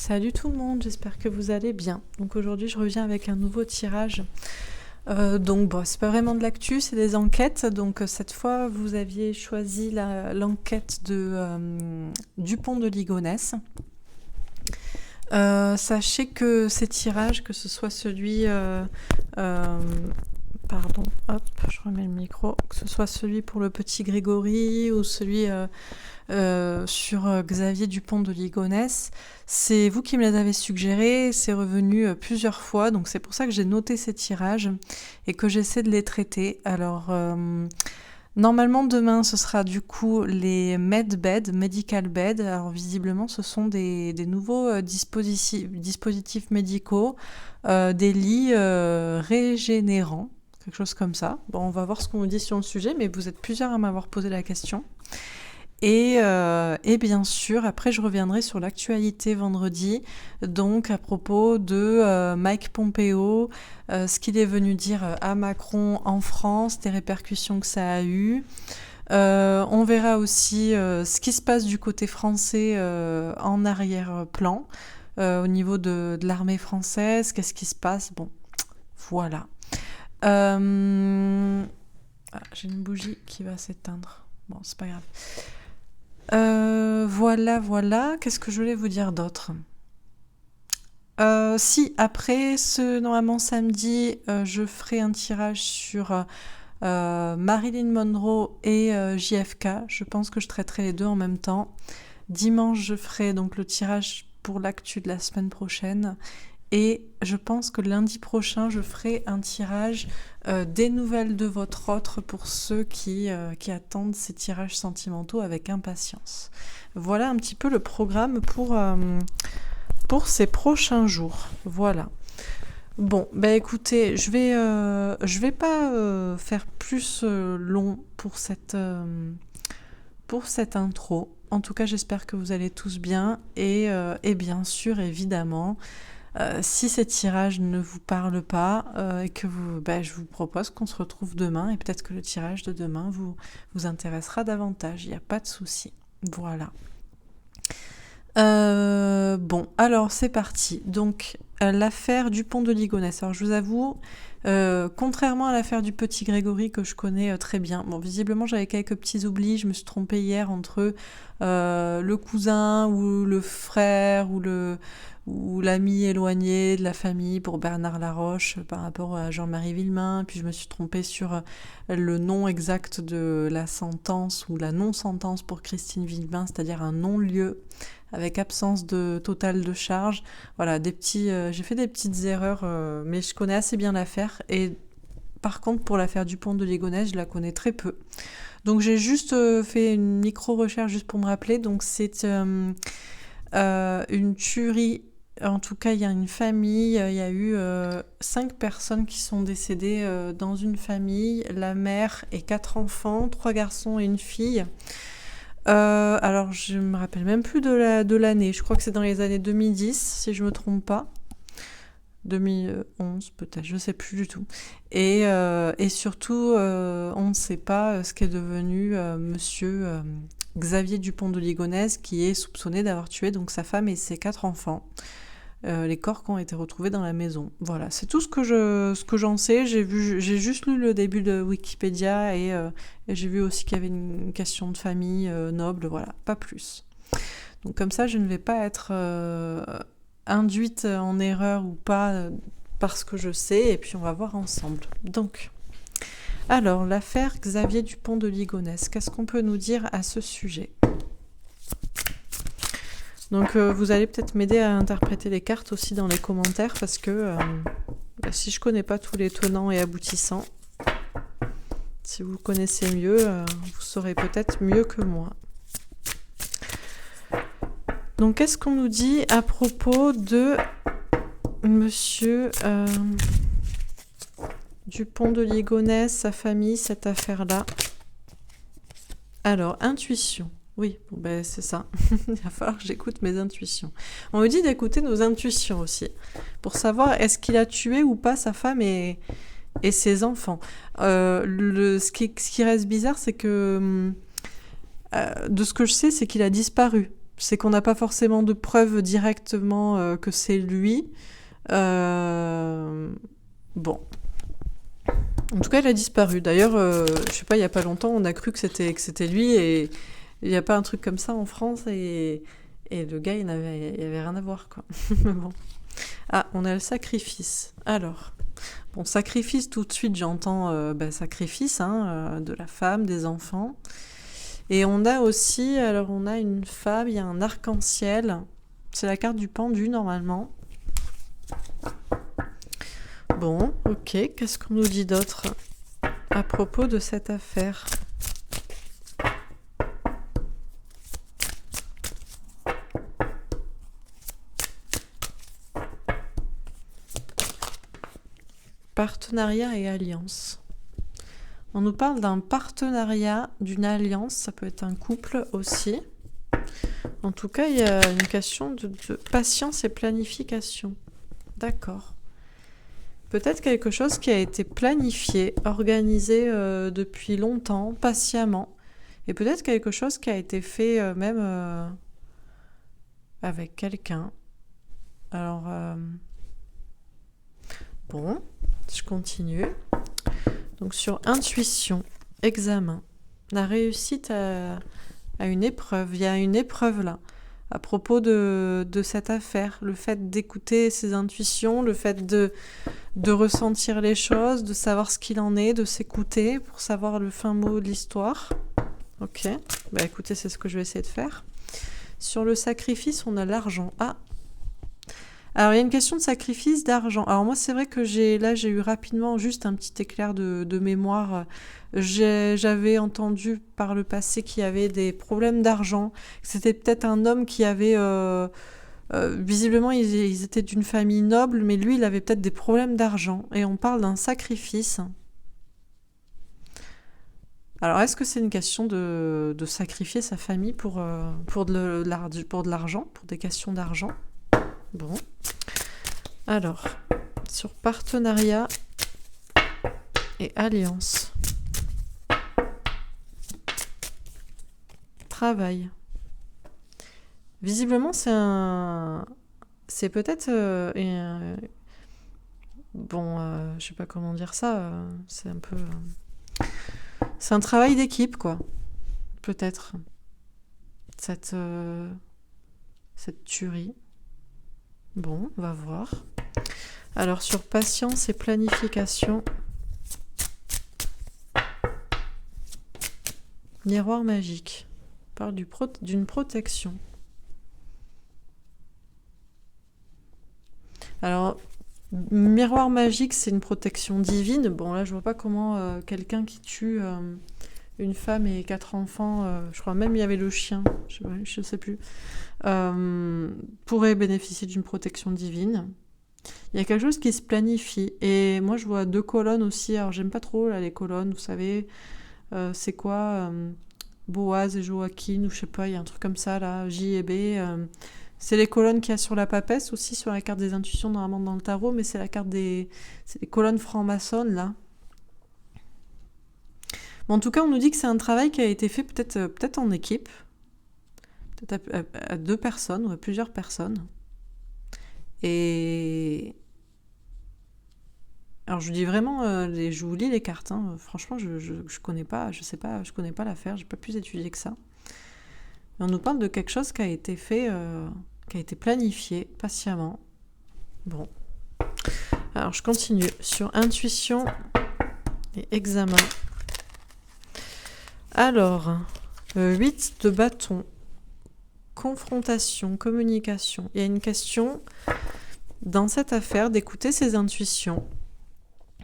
Salut tout le monde, j'espère que vous allez bien. Donc aujourd'hui je reviens avec un nouveau tirage. C'est pas vraiment de l'actu, c'est des enquêtes. Donc cette fois vous aviez choisi l'enquête de Dupont de Ligonnès. Sachez que ces tirages, que ce soit celui pardon, hop, je remets le micro, que ce soit celui pour le petit Grégory ou celui sur Xavier Dupont de Ligonnès, c'est vous qui me les avez suggérés, c'est revenu plusieurs fois, donc c'est pour ça que j'ai noté ces tirages et que j'essaie de les traiter. Alors, normalement demain ce sera du coup les medbed, medical bed. Alors visiblement ce sont des nouveaux dispositifs médicaux, des lits régénérants, quelque chose comme ça. Bon, on va voir ce qu'on nous dit sur le sujet, mais vous êtes plusieurs à m'avoir posé la question. Et bien sûr, après je reviendrai sur l'actualité vendredi, donc à propos de Mike Pompeo, ce qu'il est venu dire à Macron en France, des répercussions que ça a eu. On verra aussi ce qui se passe du côté français en arrière-plan, au niveau de l'armée française, qu'est-ce qui se passe. Bon, voilà. J'ai une bougie qui va s'éteindre. Bon, c'est pas grave. Voilà. Qu'est-ce que je voulais vous dire d'autre ? Si, après, normalement samedi, je ferai un tirage sur Marilyn Monroe et JFK. Je pense que je traiterai les deux en même temps. Dimanche, je ferai donc le tirage pour l'actu de la semaine prochaine. Et je pense que lundi prochain, je ferai un tirage des nouvelles de votre autre pour ceux qui attendent ces tirages sentimentaux avec impatience. Voilà un petit peu le programme pour ces prochains jours. Voilà. Bon, écoutez, je vais pas faire plus long pour cette intro. En tout cas, j'espère que vous allez tous bien et bien sûr, évidemment, si ces tirages ne vous parlent pas et que je vous propose qu'on se retrouve demain et peut-être que le tirage de demain vous intéressera davantage. Il n'y a pas de souci. Voilà. Alors c'est parti. Donc l'affaire Dupont de Ligonnès. Alors je vous avoue, contrairement à l'affaire du petit Grégory que je connais très bien, bon visiblement j'avais quelques petits oublis, je me suis trompée hier entre le cousin ou le frère ou l'ami éloigné de la famille pour Bernard Laroche par rapport à Jean-Marie Villemain, puis je me suis trompée sur le nom exact de la sentence ou la non-sentence pour Christine Villemain, c'est-à-dire un non-lieu avec absence totale de charge. Voilà, j'ai fait des petites erreurs, mais je connais assez bien l'affaire. Et par contre, pour l'affaire Dupont de Ligonnès, je la connais très peu. Donc j'ai juste fait une micro-recherche juste pour me rappeler. Donc c'est une tuerie. En tout cas, il y a une famille, il y a eu 5 personnes qui sont décédées dans une famille, la mère et 4 enfants, 3 garçons et une fille. Alors, je me rappelle même plus de l'année. Je crois que c'est dans les années 2010, si je me trompe pas. 2011 peut-être, je sais plus du tout. Et surtout, on ne sait pas ce qu'est devenu monsieur Xavier Dupont de Ligonnès, qui est soupçonné d'avoir tué donc sa femme et ses 4 enfants. Les corps qui ont été retrouvés dans la maison. Voilà, c'est tout ce que j'en sais. J'ai juste lu le début de Wikipédia et j'ai vu aussi qu'il y avait une question de famille noble, voilà, pas plus. Donc comme ça, je ne vais pas être induite en erreur ou pas parce que je sais, et puis on va voir ensemble. Donc, alors, l'affaire Xavier Dupont de Ligonnès, qu'est-ce qu'on peut nous dire à ce sujet ? Donc vous allez peut-être m'aider à interpréter les cartes aussi dans les commentaires parce que si je connais pas tous les tenants et aboutissants, si vous connaissez mieux, vous saurez peut-être mieux que moi. Donc qu'est-ce qu'on nous dit à propos de monsieur Dupont de Ligonnès, sa famille, cette affaire-là ? Alors, intuition. Oui, c'est ça. Il va falloir que j'écoute mes intuitions. On me dit d'écouter nos intuitions aussi, pour savoir est-ce qu'il a tué ou pas sa femme et ses enfants. Ce qui reste bizarre, c'est que de ce que je sais, c'est qu'il a disparu. C'est qu'on n'a pas forcément de preuves directement que c'est lui. Bon. En tout cas, il a disparu. D'ailleurs, je sais pas, il y a pas longtemps, on a cru que c'était lui et il n'y a pas un truc comme ça en France et le gars, il avait rien à voir, quoi. Mais bon. Ah, on a le sacrifice. Alors, bon, sacrifice, tout de suite, j'entends sacrifice de la femme, des enfants. Et on a aussi, alors on a une femme, il y a un arc-en-ciel. C'est la carte du pendu, normalement. Bon, ok, qu'est-ce qu'on nous dit d'autre à propos de cette affaire ? Partenariat et alliance. On nous parle d'un partenariat, d'une alliance, ça peut être un couple aussi. En tout cas, il y a une question de patience et planification. D'accord. Peut-être quelque chose qui a été planifié, organisé depuis longtemps, patiemment. Et peut-être quelque chose qui a été fait même avec quelqu'un. Alors, bon, je continue. Donc sur intuition, examen, la réussite à une épreuve. Il y a une épreuve là, à propos de cette affaire. Le fait d'écouter ses intuitions, le fait de ressentir les choses, de savoir ce qu'il en est, de s'écouter pour savoir le fin mot de l'histoire. Ok, bah écoutez, c'est ce que je vais essayer de faire. Sur le sacrifice, on a l'argent. Ah, alors il y a une question de sacrifice d'argent. Alors moi, c'est vrai que j'ai eu rapidement juste un petit éclair de mémoire. J'avais entendu par le passé qu'il y avait des problèmes d'argent. C'était peut-être un homme qui avait... visiblement, ils étaient d'une famille noble, mais lui, il avait peut-être des problèmes d'argent. Et on parle d'un sacrifice. Alors, est-ce que c'est une question de sacrifier sa famille pour de l'argent, pour des questions d'argent ? Bon. Alors, sur partenariat et alliance. Travail. Visiblement, c'est peut-être je sais pas comment dire ça. C'est un peu, c'est un travail d'équipe, quoi. Peut-être cette tuerie. Bon, on va voir. Alors sur patience et planification. Miroir magique. On parle d'une protection. Alors, miroir magique, c'est une protection divine. Bon, là, je vois pas comment quelqu'un qui tue une femme et 4 enfants, je crois même il y avait le chien, je sais plus, pourrait bénéficier d'une protection divine. Il y a quelque chose qui se planifie. Et moi, je vois 2 colonnes aussi. Alors, j'aime pas trop là, les colonnes, vous savez. C'est quoi Boaz et Joachim, ou je sais pas, il y a un truc comme ça, là, J et B. C'est les colonnes qu'il y a sur la papesse, aussi sur la carte des intuitions, normalement dans le tarot, mais c'est la carte c'est les colonnes franc-maçonnes, là. Bon, en tout cas, on nous dit que c'est un travail qui a été fait peut-être en équipe, peut-être à 2 personnes ou à plusieurs personnes. Et... Alors, je dis vraiment, je vous lis les cartes, hein. Franchement, je connais pas, je sais pas, je connais pas l'affaire, j'ai pas plus étudié que ça. Mais on nous parle de quelque chose qui a été fait, qui a été planifié patiemment. Bon. Alors, je continue. Sur intuition et examen. Alors, 8 de bâton. Confrontation, communication. Il y a une question dans cette affaire d'écouter ses intuitions,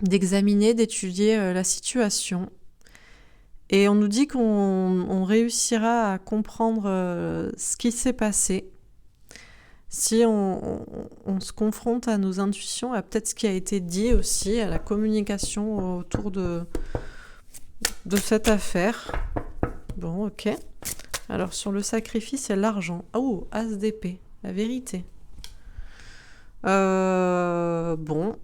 d'examiner, d'étudier la situation. Et on nous dit qu'on réussira à comprendre ce qui s'est passé si on se confronte à nos intuitions, à peut-être ce qui a été dit aussi, à la communication autour de cette affaire. Bon, ok. Alors, sur le sacrifice et l'argent. Oh, As d'épée, la vérité. Bon.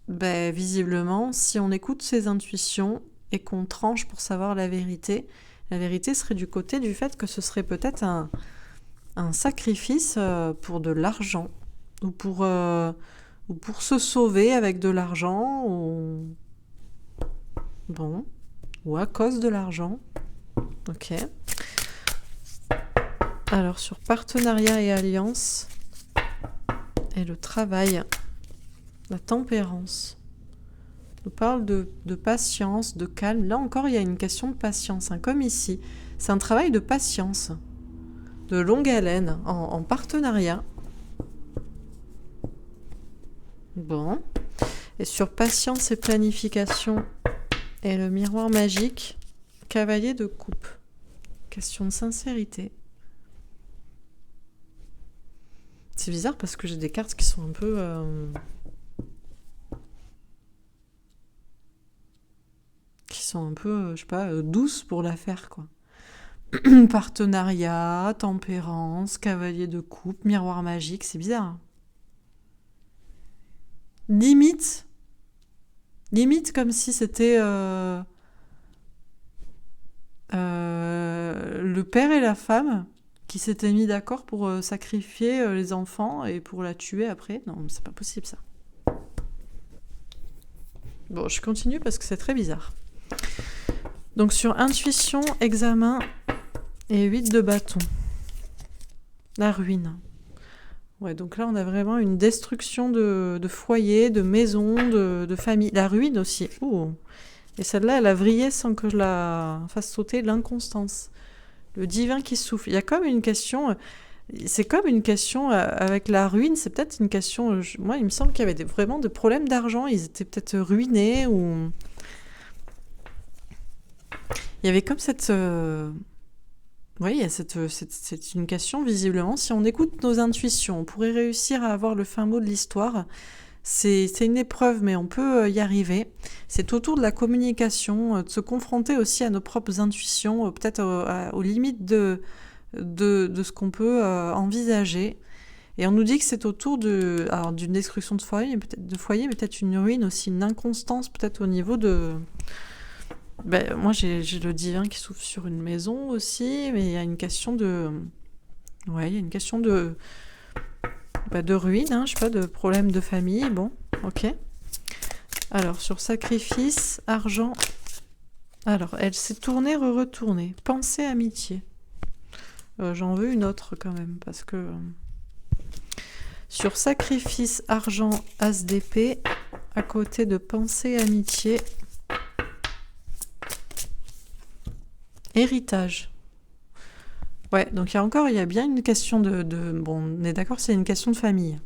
Visiblement, si on écoute ses intuitions et qu'on tranche pour savoir la vérité, La vérité serait du côté du fait que ce serait peut-être un sacrifice pour de l'argent ou pour se sauver avec de l'argent bon, ou à cause de l'argent. Ok. Alors sur partenariat et alliance et le travail, la tempérance. On parle de patience, de calme. Là encore, il y a une question de patience, hein, comme ici. C'est un travail de patience, de longue haleine, en partenariat. Bon. Et sur patience et planification et le miroir magique, cavalier de coupe. Question de sincérité. C'est bizarre parce que j'ai des cartes qui sont un peu... je sais pas, douces pour l'affaire, quoi. Partenariat, tempérance, cavalier de coupe, miroir magique, c'est bizarre. Limite comme si c'était le père et la femme qui s'étaient mis d'accord pour sacrifier les enfants et pour la tuer après. Non, c'est pas possible, ça. Bon, je continue parce que c'est très bizarre. Donc sur intuition, examen et 8 de bâton. La ruine. Ouais, donc là on a vraiment une destruction de foyer, de maison, de famille. La ruine aussi. Ouh. Et celle-là, elle a vrillé sans que je la fasse sauter. L'inconstance. Le divin qui souffle. Il y a comme une question... C'est comme une question avec la ruine. C'est peut-être une question... Moi, il me semble qu'il y avait vraiment des problèmes d'argent. Ils étaient peut-être ruinés ou... Il y avait comme cette... Oui, c'est une question, visiblement. Si on écoute nos intuitions, on pourrait réussir à avoir le fin mot de l'histoire. C'est une épreuve, mais on peut y arriver. C'est autour de la communication, de se confronter aussi à nos propres intuitions, peut-être aux limites de ce qu'on peut envisager. Et on nous dit que c'est autour d'une destruction de foyer, mais peut-être une ruine aussi, une inconstance, peut-être au niveau de... moi, j'ai le divin qui souffle sur une maison aussi, mais il y a une question de... Ouais, il y a une question de ruine, hein, je sais pas, de problème de famille. Bon, ok. Alors, sur sacrifice, argent... Alors, elle s'est tournée, retournée. Pensée, amitié. J'en veux une autre quand même, parce que... Sur sacrifice, argent, as d'épée, à côté de pensée, amitié... Héritage. Ouais, donc il y a bien une question bon, on est d'accord, c'est une question de famille.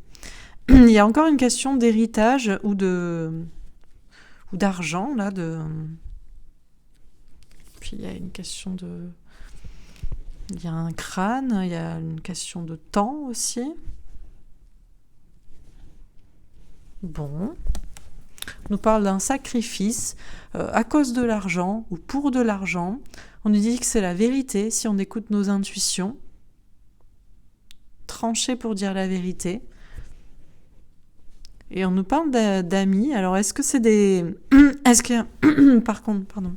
Il y a encore une question d'héritage ou d'argent, là, Puis il y a une question de... Il y a un crâne, il y a une question de temps aussi. Bon... On nous parle d'un sacrifice à cause de l'argent ou pour de l'argent. On nous dit que c'est la vérité si on écoute nos intuitions. Trancher pour dire la vérité. Et on nous parle d'amis. Alors, est-ce que c'est des... Est-ce qu'il y a... Par contre, pardon.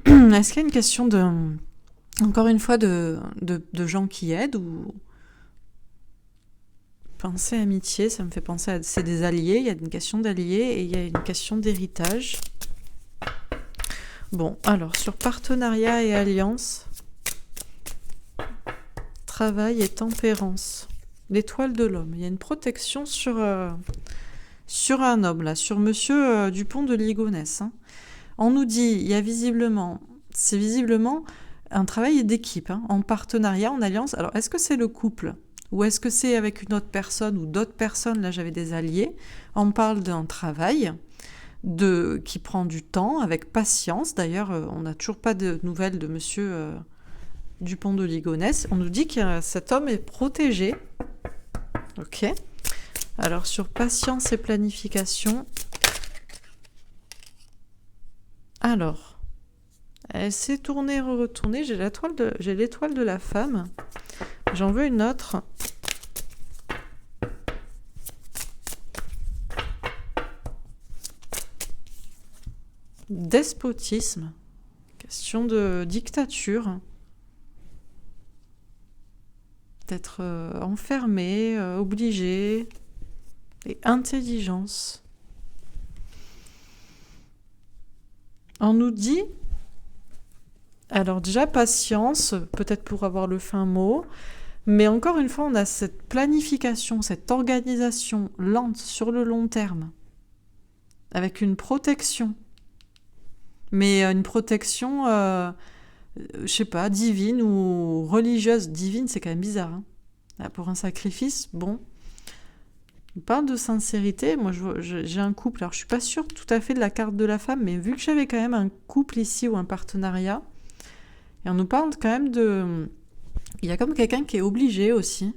Est-ce qu'il y a une question de... Encore une fois, de gens qui aident ou... Penser amitié, ça me fait penser à... C'est des alliés, il y a une question d'alliés et il y a une question d'héritage. Bon, alors, sur partenariat et alliance, travail et tempérance, l'étoile de l'homme. Il y a une protection sur un homme, là, sur monsieur Dupont de Ligonnès. Hein. On nous dit, il y a visiblement... C'est visiblement un travail d'équipe, hein, en partenariat, en alliance. Alors, est-ce que c'est le couple ? Ou est-ce que c'est avec une autre personne ou d'autres personnes? Là, j'avais des alliés. On parle d'un travail qui prend du temps, avec patience. D'ailleurs, on n'a toujours pas de nouvelles de monsieur Dupont de Ligonnès. On nous dit que cet homme est protégé. Ok. Alors, sur patience et planification. Alors, elle s'est tournée, retournée. J'ai l'étoile de la femme. J'en veux une autre. Despotisme. Question de dictature. D'être enfermé, obligé. Et intelligence. On nous dit... Alors déjà, patience, peut-être pour avoir le fin mot. Mais encore une fois, on a cette planification, cette organisation lente sur le long terme. Avec une protection. Mais une protection, je sais pas, divine ou religieuse. Divine, c'est quand même bizarre. Hein. Là, pour un sacrifice, bon. On parle de sincérité. Moi, j'ai un couple. Alors, je suis pas sûre tout à fait de la carte de la femme, mais vu que j'avais quand même un couple ici ou un partenariat, et on nous parle quand même de... Il y a comme quelqu'un qui est obligé aussi.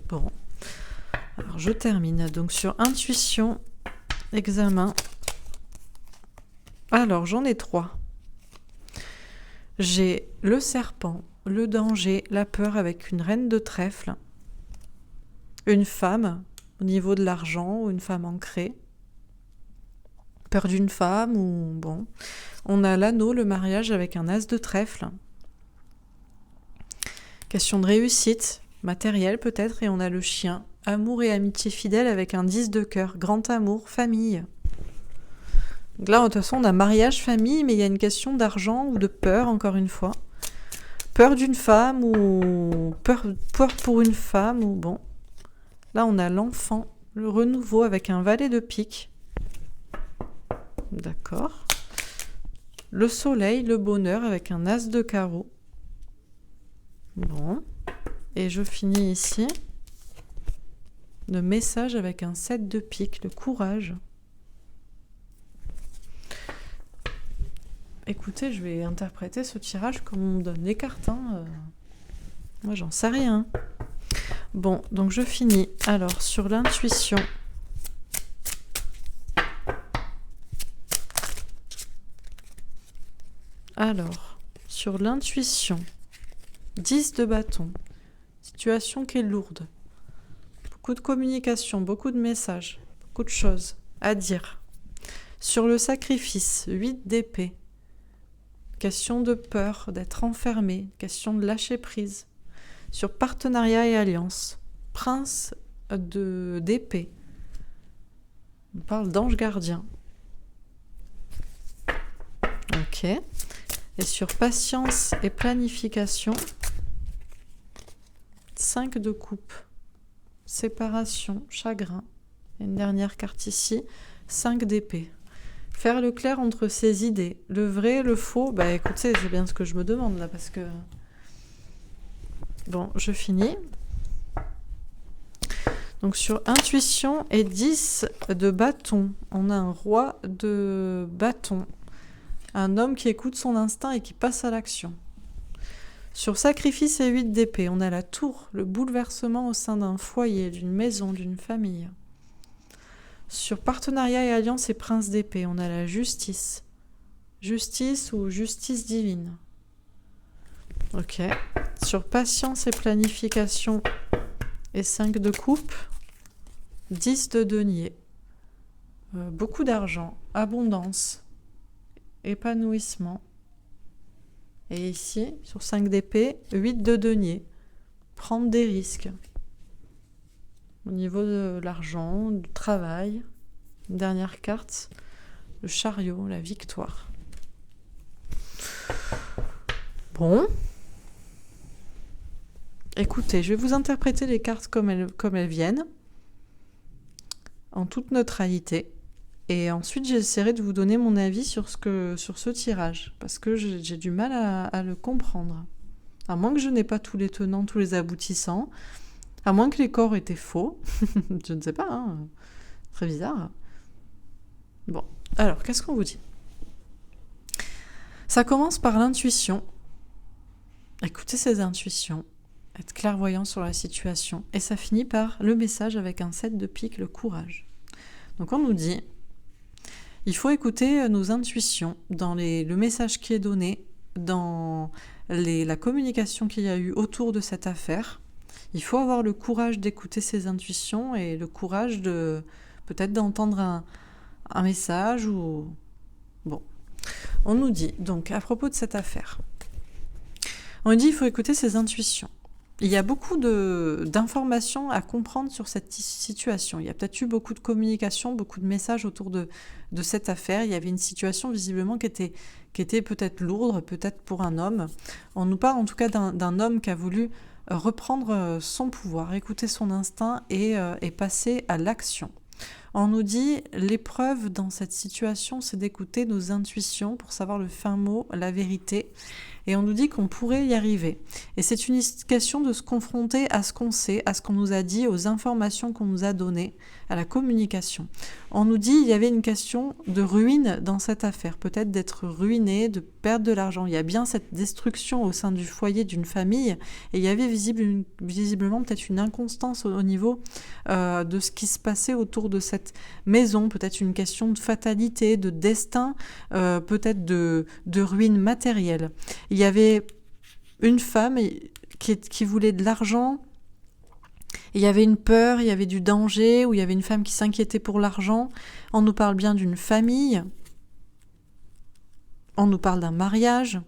Bon. Alors, je termine. Donc, sur intuition, examen. Alors, j'en ai 3. J'ai le serpent, le danger, la peur avec une reine de trèfle, une femme au niveau de l'argent ou une femme ancrée, peur d'une femme ou bon. On a l'anneau, le mariage avec un as de trèfle. Question de réussite, matérielle peut-être, et on a le chien, amour et amitié fidèle avec un 10 de cœur, grand amour, famille. Donc là, de toute façon, on a mariage, famille, mais il y a une question d'argent ou de peur, encore une fois. Peur d'une femme ou peur pour une femme ou bon. Là, on a l'enfant, le renouveau avec un valet de pique. D'accord. Le soleil, le bonheur avec un as de carreau. Bon. Et je finis ici. Le message avec un 7 de pique, le courage. Écoutez, je vais interpréter ce tirage comme on me donne les cartes. Hein. Moi, j'en sais rien. Bon, donc je finis. Alors, sur l'intuition. Alors, sur l'intuition. 10 de bâton. Situation qui est lourde. Beaucoup de communication, beaucoup de messages, beaucoup de choses à dire. Sur le sacrifice, 8 d'épée. Question de peur, d'être enfermé, question de lâcher prise. Sur partenariat et alliance, prince d'épée. On parle d'ange gardien. Ok. Et sur patience et planification, 5 de coupe. Séparation, chagrin. Et une dernière carte ici, 5 d'épée. Faire le clair entre ces idées, le vrai, le faux. Bah écoutez, c'est bien ce que je me demande là, parce que... Bon, je finis. Donc sur intuition et 10 de bâton, on a un roi de bâton. Un homme qui écoute son instinct et qui passe à l'action. Sur sacrifice et 8 d'épée, on a la tour, le bouleversement au sein d'un foyer, d'une maison, d'une famille. Sur partenariat et alliance et prince d'épée, on a la justice. Justice ou justice divine. Ok. Sur patience et planification et 5 de coupe, 10 de denier. Beaucoup d'argent, abondance, épanouissement. Et ici, sur 5 d'épée, 8 de denier. Prendre des risques. Au niveau de l'argent, du travail. Une dernière carte, le chariot, la victoire. Bon. Écoutez, je vais vous interpréter les cartes comme elles viennent, en toute neutralité. Et ensuite, j'essaierai de vous donner mon avis sur ce tirage, parce que j'ai du mal à le comprendre. À moins que je n'ai pas tous les tenants, tous les aboutissants, à moins que les corps étaient faux, je ne sais pas, hein. Très bizarre. Bon, alors, qu'est-ce qu'on vous dit ? Ça commence par l'intuition. Écoutez ces intuitions, être clairvoyant sur la situation, et ça finit par le message avec un 7 de pique, le courage. Donc on nous dit, il faut écouter nos intuitions dans le message qui est donné, dans la communication qu'il y a eu autour de cette affaire. Il faut avoir le courage d'écouter ses intuitions et le courage de peut-être d'entendre un message ou... Bon. On nous dit, donc, à propos de cette affaire, on nous dit qu'il faut écouter ses intuitions. Il y a beaucoup d'informations à comprendre sur cette situation. Il y a peut-être eu beaucoup de communication, beaucoup de messages autour de cette affaire. Il y avait une situation visiblement qui était peut-être lourde, peut-être pour un homme. On nous parle en tout cas d'un homme qui a voulu reprendre son pouvoir, écouter son instinct et passer à l'action. On nous dit, l'épreuve dans cette situation, c'est d'écouter nos intuitions pour savoir le fin mot, la vérité. Et on nous dit qu'on pourrait y arriver. Et c'est une question de se confronter à ce qu'on sait, à ce qu'on nous a dit, aux informations qu'on nous a données, à la communication. On nous dit qu'il y avait une question de ruine dans cette affaire, peut-être d'être ruiné, de perdre de l'argent. Il y a bien cette destruction au sein du foyer d'une famille, et il y avait visiblement peut-être une inconstance au niveau de ce qui se passait autour de cette maison, peut-être une question de fatalité, de destin, peut-être de ruine matérielle. Il y avait une femme qui voulait de l'argent, il y avait une peur, il y avait du danger, ou il y avait une femme qui s'inquiétait pour l'argent. On nous parle bien d'une famille, on nous parle d'un mariage,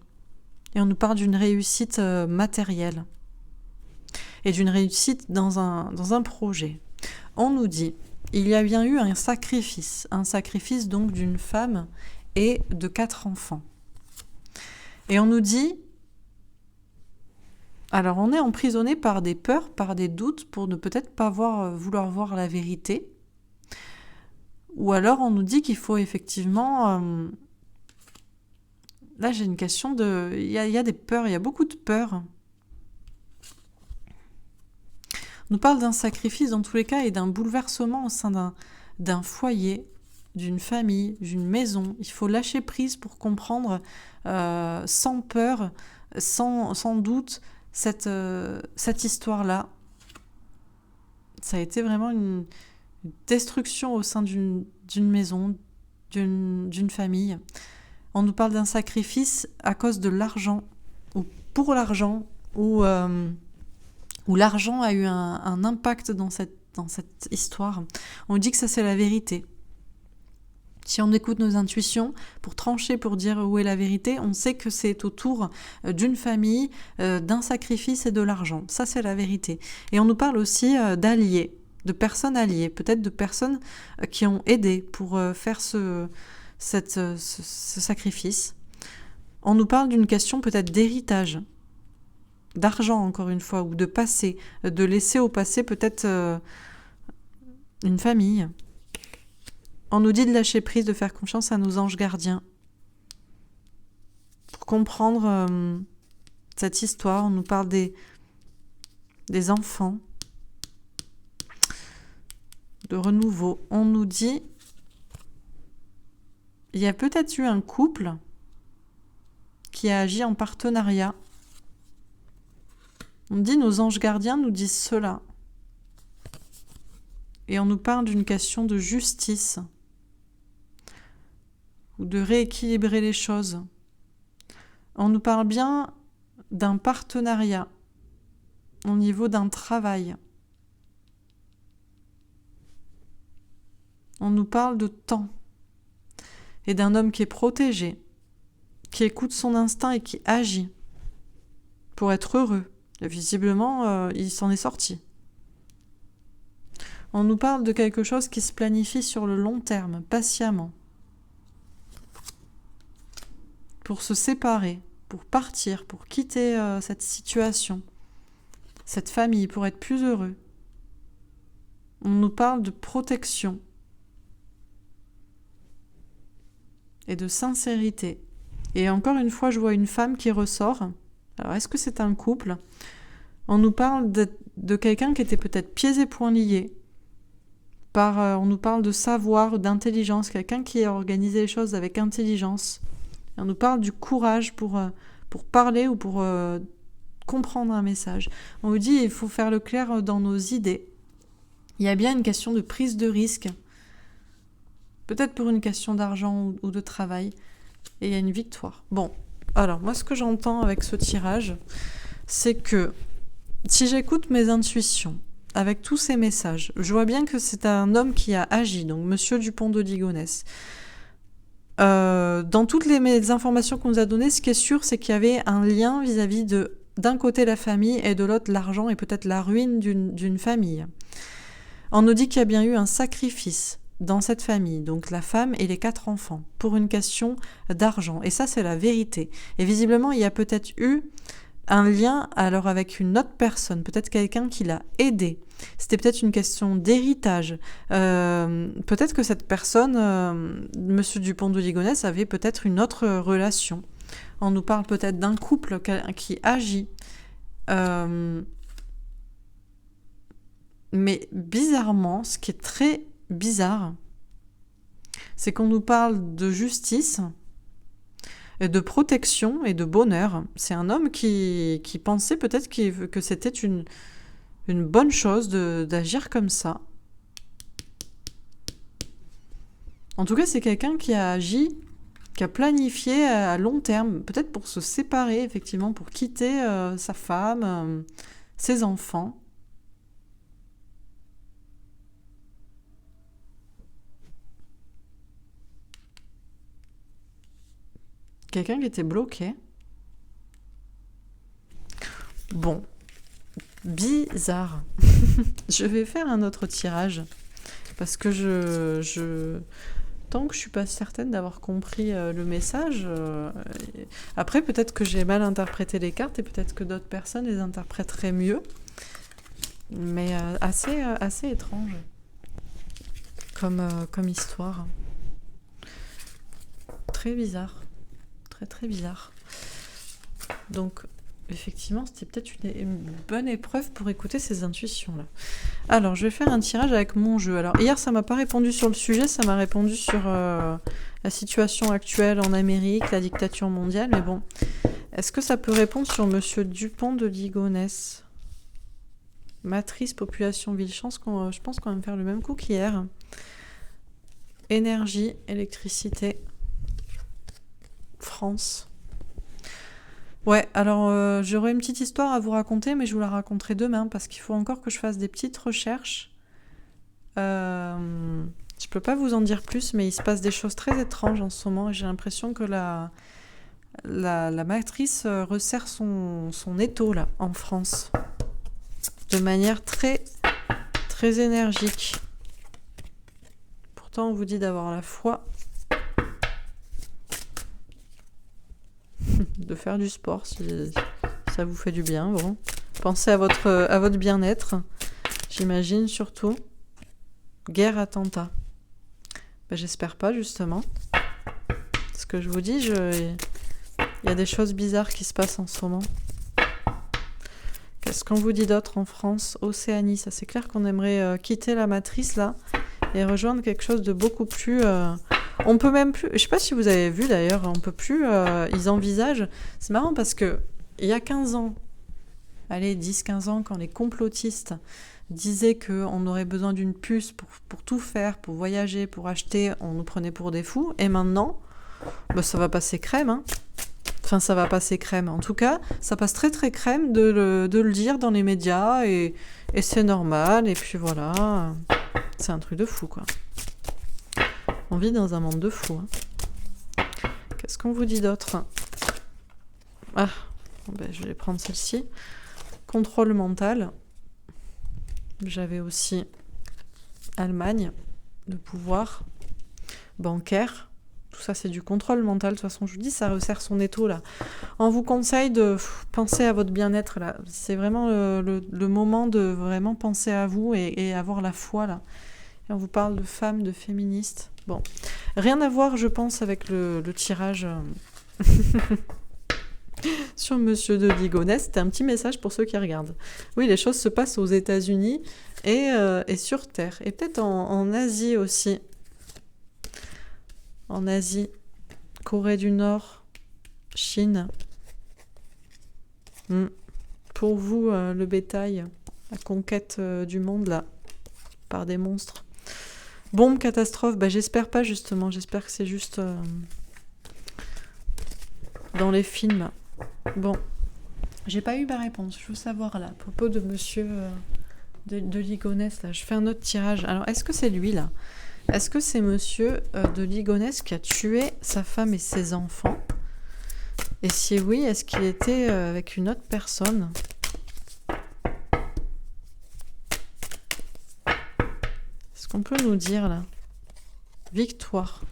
et on nous parle d'une réussite matérielle, et d'une réussite dans un projet. On nous dit, il y a bien eu un sacrifice donc d'une femme et de 4 enfants. Et on nous dit, alors on est emprisonné par des peurs, par des doutes, pour ne peut-être pas vouloir voir la vérité. Ou alors on nous dit qu'il faut effectivement... là j'ai une question de... Il y a des peurs, il y a beaucoup de peurs. On nous parle d'un sacrifice dans tous les cas et d'un bouleversement au sein d'un foyer, d'une famille, d'une maison. Il faut lâcher prise pour comprendre sans peur, sans doute, cette histoire-là. Ça a été vraiment une destruction au sein d'une maison, d'une famille. On nous parle d'un sacrifice à cause de l'argent, ou pour l'argent, ou l'argent a eu un impact dans cette histoire. On nous dit que ça, c'est la vérité. Si on écoute nos intuitions pour trancher, pour dire où est la vérité, on sait que c'est autour d'une famille, d'un sacrifice et de l'argent. Ça, c'est la vérité. Et on nous parle aussi d'alliés, de personnes alliées, peut-être de personnes qui ont aidé pour faire ce sacrifice. On nous parle d'une question peut-être d'héritage, d'argent encore une fois, ou de passé, de laisser au passé peut-être une famille. On nous dit de lâcher prise, de faire confiance à nos anges gardiens. Pour comprendre cette histoire, on nous parle des enfants, de renouveau. On nous dit, il y a peut-être eu un couple qui a agi en partenariat. On dit, nos anges gardiens nous disent cela. Et on nous parle d'une question de justice, ou de rééquilibrer les choses. On nous parle bien d'un partenariat au niveau d'un travail. On nous parle de temps et d'un homme qui est protégé, qui écoute son instinct et qui agit pour être heureux. Et visiblement, il s'en est sorti. On nous parle de quelque chose qui se planifie sur le long terme, patiemment, pour se séparer, pour partir, pour quitter cette situation, cette famille, pour être plus heureux. On nous parle de protection et de sincérité. Et encore une fois, je vois une femme qui ressort. Alors, est-ce que c'est un couple ? On nous parle de quelqu'un qui était peut-être pieds et poings liés. On nous parle de savoir, d'intelligence, quelqu'un qui a organisé les choses avec intelligence. Et on nous parle du courage pour parler ou pour comprendre un message. On nous dit qu'il faut faire le clair dans nos idées. Il y a bien une question de prise de risque, peut-être pour une question d'argent ou de travail, et il y a une victoire. Bon, alors moi ce que j'entends avec ce tirage, c'est que si j'écoute mes intuitions, avec tous ces messages, je vois bien que c'est un homme qui a agi, donc Monsieur Dupont de Ligonnès. Dans toutes les informations qu'on nous a données, ce qui est sûr, c'est qu'il y avait un lien vis-à-vis d'un côté la famille et de l'autre l'argent et peut-être la ruine d'une famille. On nous dit qu'il y a bien eu un sacrifice dans cette famille, donc la femme et les 4 enfants, pour une question d'argent. Et ça, c'est la vérité. Et visiblement, il y a peut-être eu un lien alors avec une autre personne, peut-être quelqu'un qui l'a aidé. C'était peut-être une question d'héritage. Peut-être que cette personne, Monsieur Dupont de Ligonnès, avait peut-être une autre relation. On nous parle peut-être d'un couple qui agit. Mais bizarrement, ce qui est très bizarre, c'est qu'on nous parle de justice, et de protection et de bonheur. C'est un homme qui pensait peut-être que c'était une bonne chose d'agir comme ça. En tout cas, c'est quelqu'un qui a agi, qui a planifié à long terme, peut-être pour se séparer, effectivement, pour quitter sa femme, ses enfants. Quelqu'un qui était bloqué. Bon. Bizarre. Je vais faire un autre tirage. Parce que tant que je suis pas certaine d'avoir compris le message, après peut-être que j'ai mal interprété les cartes et peut-être que d'autres personnes les interpréteraient mieux. Mais assez étrange comme histoire. Très bizarre. Très bizarre. Donc, effectivement, c'était peut-être une bonne épreuve pour écouter ces intuitions-là. Alors, je vais faire un tirage avec mon jeu. Alors, hier, ça m'a pas répondu sur le sujet, ça m'a répondu sur la situation actuelle en Amérique, la dictature mondiale, mais bon. Est-ce que ça peut répondre sur Monsieur Dupont de Ligonnès? Matrice, population, ville, chance, je pense qu'on va me faire le même coup qu'hier. Énergie, électricité, France. Ouais, alors j'aurais une petite histoire à vous raconter, mais je vous la raconterai demain, parce qu'il faut encore que je fasse des petites recherches. Je peux pas vous en dire plus, mais il se passe des choses très étranges en ce moment, et j'ai l'impression que la matrice resserre son étau, là, en France. De manière très, très énergique. Pourtant, on vous dit d'avoir la foi. De faire du sport si ça vous fait du bien. Bon. Pensez à votre bien-être, j'imagine surtout. Guerre, attentat. Ben, j'espère pas, justement. Ce que je vous dis, il y a des choses bizarres qui se passent en ce moment. Qu'est-ce qu'on vous dit d'autre en France? Océanie, ça c'est clair qu'on aimerait quitter la matrice là et rejoindre quelque chose de beaucoup plus... On peut même plus... Je sais pas si vous avez vu d'ailleurs, on peut plus... ils envisagent... C'est marrant parce que il y a 15 ans, allez, 10-15 ans, quand les complotistes disaient qu'on aurait besoin d'une puce pour tout faire, pour voyager, pour acheter, on nous prenait pour des fous. Et maintenant, bah, ça va passer crème, hein. Enfin, ça va passer crème. En tout cas, ça passe très très crème de le dire dans les médias et c'est normal. Et puis voilà, c'est un truc de fou, quoi. On vit dans un monde de fou. Hein. Qu'est-ce qu'on vous dit d'autre? Ah, ben, je vais prendre celle-ci. Contrôle mental. J'avais aussi Allemagne, le pouvoir bancaire. Tout ça, c'est du contrôle mental. De toute façon, je vous dis, ça resserre son étau, là. On vous conseille de penser à votre bien-être, là. C'est vraiment le moment de vraiment penser à vous et avoir la foi, là. Et on vous parle de femmes, de féministes. Bon, rien à voir, je pense, avec le tirage sur Monsieur de Ligonnès. C'était un petit message pour ceux qui regardent. Oui, les choses se passent aux États-Unis et sur Terre. Et peut-être en Asie aussi. En Asie, Corée du Nord, Chine. Pour vous, le bétail, la conquête du monde, là, par des monstres. Bombe, catastrophe, bah, j'espère pas, justement. J'espère que c'est juste dans les films. Bon, j'ai pas eu ma réponse. Je veux savoir, là, à propos de Monsieur de Ligonnès, là. Je fais un autre tirage. Alors, est-ce que c'est lui, là? Est-ce que c'est monsieur de Ligonnès qui a tué sa femme et ses enfants? Et si oui, est-ce qu'il était avec une autre personne? Est-ce qu'on peut nous dire là? Victoire.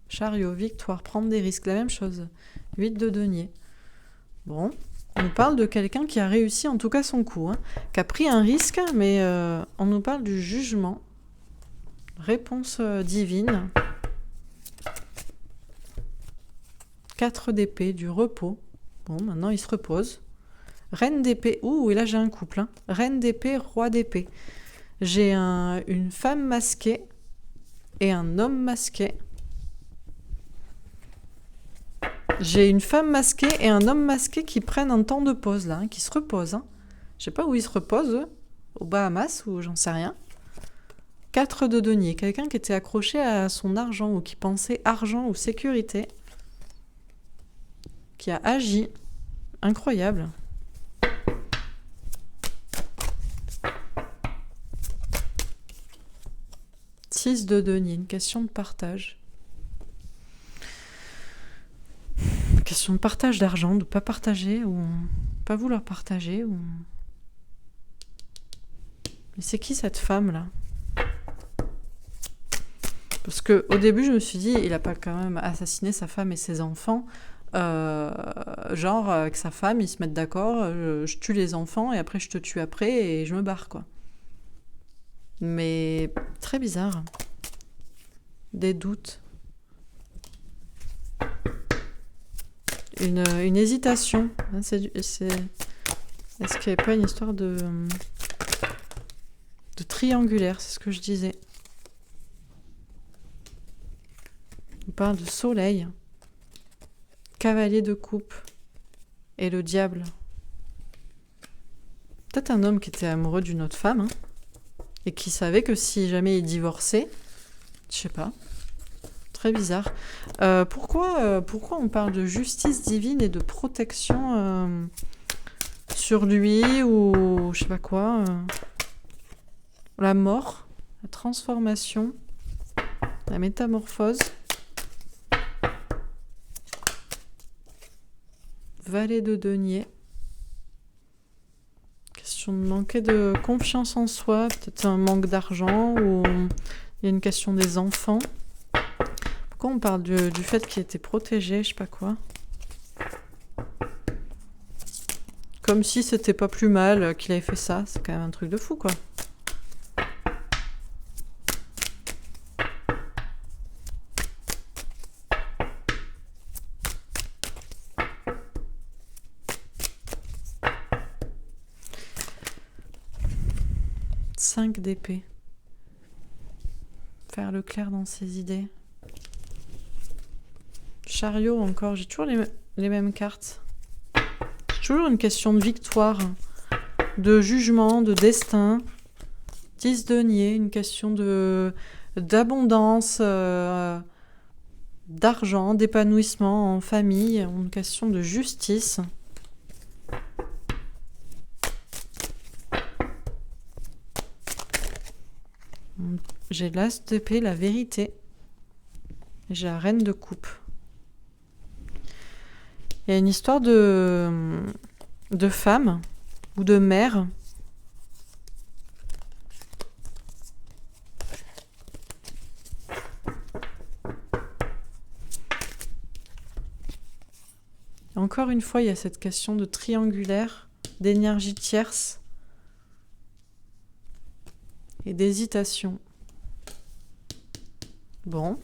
Chariot, victoire, prendre des risques, la même chose. 8 de denier. Bon, on nous parle de quelqu'un qui a réussi en tout cas son coup, hein, qui a pris un risque, mais on nous parle du jugement. Réponse divine. 4 d'épée, du repos. Bon, maintenant il se repose. Reine d'épée. Ouh, et là j'ai un couple. Hein. Reine d'épée, roi d'épée. J'ai une femme masquée et un homme masqué. J'ai une femme masquée et un homme masqué qui prennent un temps de pause, là, hein, qui se reposent. Hein. Je sais pas où ils se reposent, eux, aux Bahamas, ou j'en sais rien. 4 de denier. Quelqu'un qui était accroché à son argent ou qui pensait argent ou sécurité. Qui a agi. Incroyable. Six de denier. Une question de partage. Question de partage d'argent, de pas partager ou pas vouloir partager. Ou... Mais c'est qui cette femme-là? Parce qu'au début, je me suis dit, il a pas quand même assassiné sa femme et ses enfants. Genre, avec sa femme, ils se mettent d'accord, je tue les enfants et après je te tue après et je me barre, quoi. Mais très bizarre. Des doutes. Une hésitation. Est-ce qu'il n'y avait pas une histoire de triangulaire? C'est ce que je disais. On parle de soleil. Cavalier de coupe. Et le diable. Peut-être un homme qui était amoureux d'une autre femme. Hein, et qui savait que si jamais il divorçait... Je sais pas. Très bizarre. Pourquoi on parle de justice divine et de protection sur lui ou je sais pas quoi la mort, la transformation, la métamorphose. Valet de denier. Question de manquer de confiance en soi, peut-être un manque d'argent ou il y a une question des enfants. Pourquoi on parle du fait qu'il était protégé, je sais pas quoi. Comme si c'était pas plus mal qu'il avait fait ça. C'est quand même un truc de fou, quoi. Cinq d'épée. Faire le clair dans ses idées. Chariot encore, j'ai toujours les mêmes cartes. C'est toujours une question de victoire, de jugement, de destin. 10 deniers, une question d'abondance, d'argent, d'épanouissement en famille, une question de justice. J'ai l'as d'épée, la vérité. J'ai la reine de coupe. Il y a une histoire de femme ou de mère. Encore une fois, il y a cette question de triangulaire, d'énergie tierce et d'hésitation. Bon.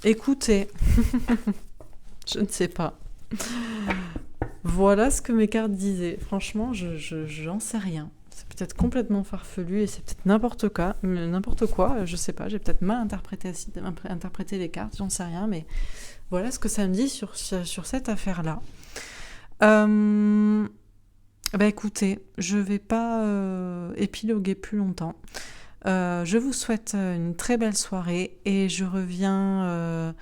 Écoutez, je ne sais pas. Voilà ce que mes cartes disaient. Franchement, j'en sais rien. C'est peut-être complètement farfelu et c'est peut-être n'importe quoi. Je sais pas. J'ai peut-être mal interprété les cartes. J'en sais rien, mais voilà ce que ça me dit sur cette affaire-là. Écoutez, je vais pas épiloguer plus longtemps. Je vous souhaite une très belle soirée et je reviens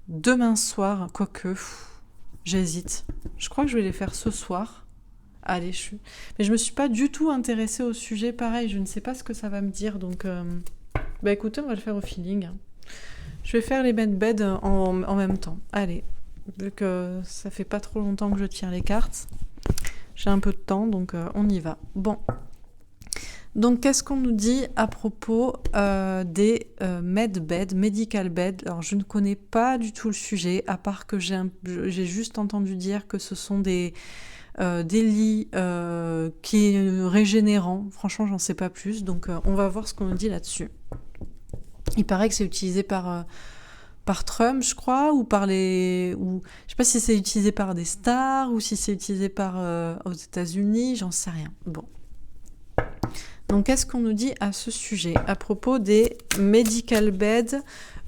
demain soir, quoique j'hésite. Je crois que je vais les faire ce soir Allez, mais je me suis pas du tout intéressée au sujet, pareil, je ne sais pas ce que ça va me dire, donc... Bah écoutez, on va le faire au feeling. Je vais faire les bed en même temps. Allez, vu que ça fait pas trop longtemps que je tire les cartes, j'ai un peu de temps, donc on y va. Bon. Donc, qu'est-ce qu'on nous dit à propos des medbed, medical bed? Alors, je ne connais pas du tout le sujet, à part que j'ai juste entendu dire que ce sont des lits qui est régénérant. Franchement, j'en sais pas plus, donc on va voir ce qu'on nous dit là-dessus. Il paraît que c'est utilisé par Trump, je crois, ou par les... Ou, je sais pas si c'est utilisé par des stars, ou si c'est utilisé aux États-Unis, j'en sais rien. Bon. Donc, qu'est-ce qu'on nous dit à ce sujet? À propos des medical beds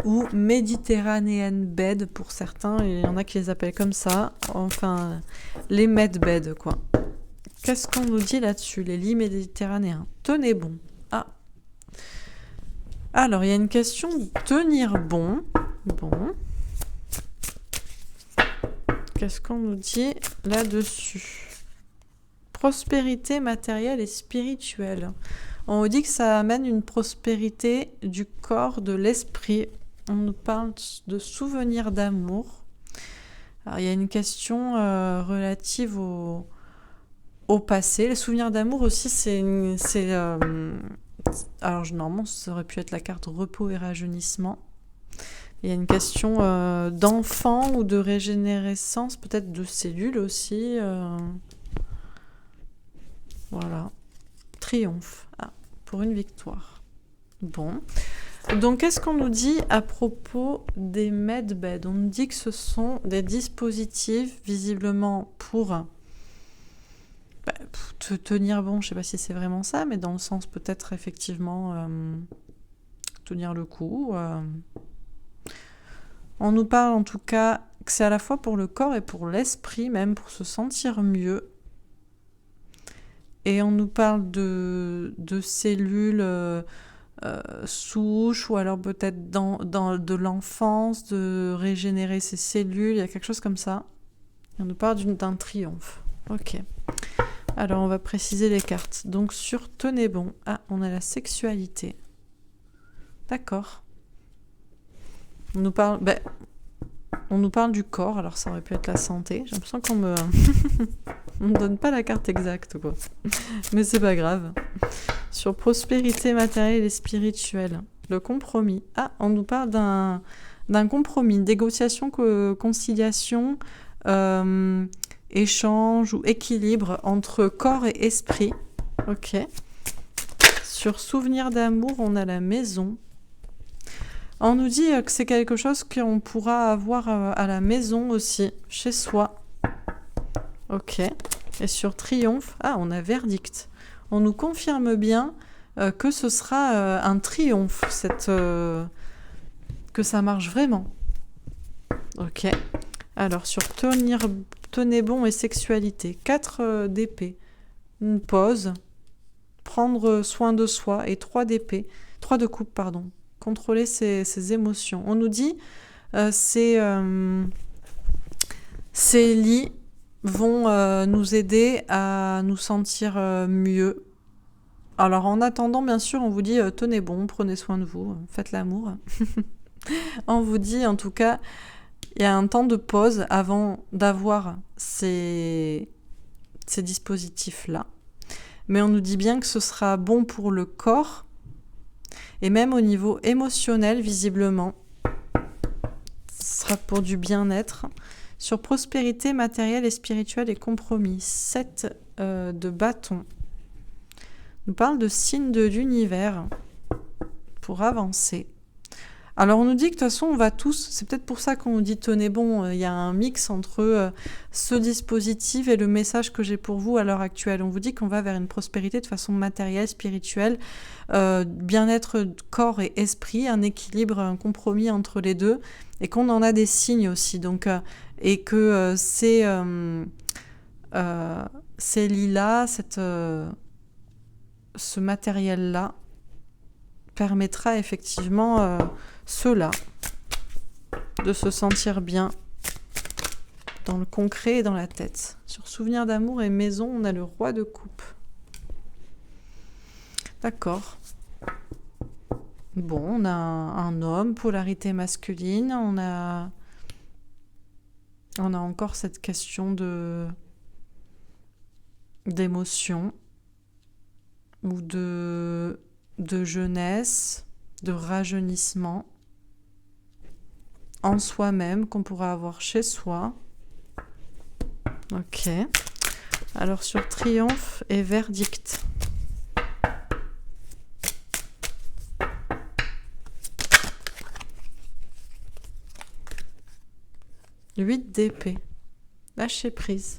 ou Mediterranean bed pour certains, il y en a qui les appellent comme ça, enfin, les medbeds, quoi. Qu'est-ce qu'on nous dit là-dessus, les lits méditerranéens? Tenez bon. Ah. Alors, il y a une question de tenir bon. Bon. Qu'est-ce qu'on nous dit là-dessus? Prospérité matérielle et spirituelle. On nous dit que ça amène une prospérité du corps, de l'esprit. On nous parle de souvenirs d'amour. Alors, il y a une question relative au passé. Les souvenirs d'amour aussi, alors, normalement, ça aurait pu être la carte repos et rajeunissement. Il y a une question d'enfant ou de régénérescence, peut-être de cellules aussi. Voilà. Triomphe. Ah, pour une victoire. Bon. Donc, qu'est-ce qu'on nous dit à propos des medbeds? On nous dit que ce sont des dispositifs, visiblement, pour te tenir bon. Je ne sais pas si c'est vraiment ça, mais dans le sens peut-être effectivement tenir le coup. On nous parle en tout cas que c'est à la fois pour le corps et pour l'esprit, même pour se sentir mieux. Et on nous parle de cellules souches, ou alors peut-être de l'enfance, de régénérer ces cellules, il y a quelque chose comme ça. Et on nous parle d'un triomphe. Ok. Alors on va préciser les cartes. Donc sur tenez bon, on a la sexualité. D'accord. On nous parle du corps, alors ça aurait pu être la santé. J'ai l'impression qu'on me donne pas la carte exacte, quoi. Mais c'est pas grave. Sur prospérité matérielle et spirituelle, le compromis. On nous parle d'un compromis, négociation, conciliation, échange ou équilibre entre corps et esprit. Ok. Sur souvenir d'amour, on a la maison. On nous dit que c'est quelque chose qu'on pourra avoir à la maison aussi, chez soi. Ok. Et sur triomphe, on a verdict. On nous confirme bien que ce sera un triomphe, que ça marche vraiment. Ok. Alors, sur tenez bon et sexualité, 4 d'épée. Une pause, prendre soin de soi, et 3 d'épée. 3 de coupe, pardon. Contrôler ses émotions. On nous dit ces lits vont nous aider à nous sentir mieux. Alors en attendant, bien sûr, on vous dit tenez bon, prenez soin de vous, faites l'amour. On vous dit en tout cas, il y a un temps de pause avant d'avoir ces dispositifs-là. Mais on nous dit bien que ce sera bon pour le corps, et même au niveau émotionnel, visiblement, ce sera pour du bien-être. Sur prospérité matérielle et spirituelle et compromis, 7 de bâton. On nous parle de signes de l'univers pour avancer. Alors on nous dit que de toute façon on va tous, c'est peut-être pour ça qu'on nous dit tenez bon, il y a un mix entre ce dispositif et le message que j'ai pour vous à l'heure actuelle. On vous dit qu'on va vers une prospérité de façon matérielle, spirituelle, bien-être corps et esprit, un équilibre, un compromis entre les deux, et qu'on en a des signes aussi. Donc, et que ces lits-là, ce matériel-là, permettra effectivement cela, de se sentir bien dans le concret et dans la tête. Sur souvenir d'amour et maison, on a le roi de coupe. D'accord. Bon, on a un homme, polarité masculine, on a encore cette question d'émotion ou de jeunesse, de rajeunissement en soi-même qu'on pourra avoir chez soi. Ok. Alors sur triomphe et verdict. Le 8 d'épée. Lâcher prise.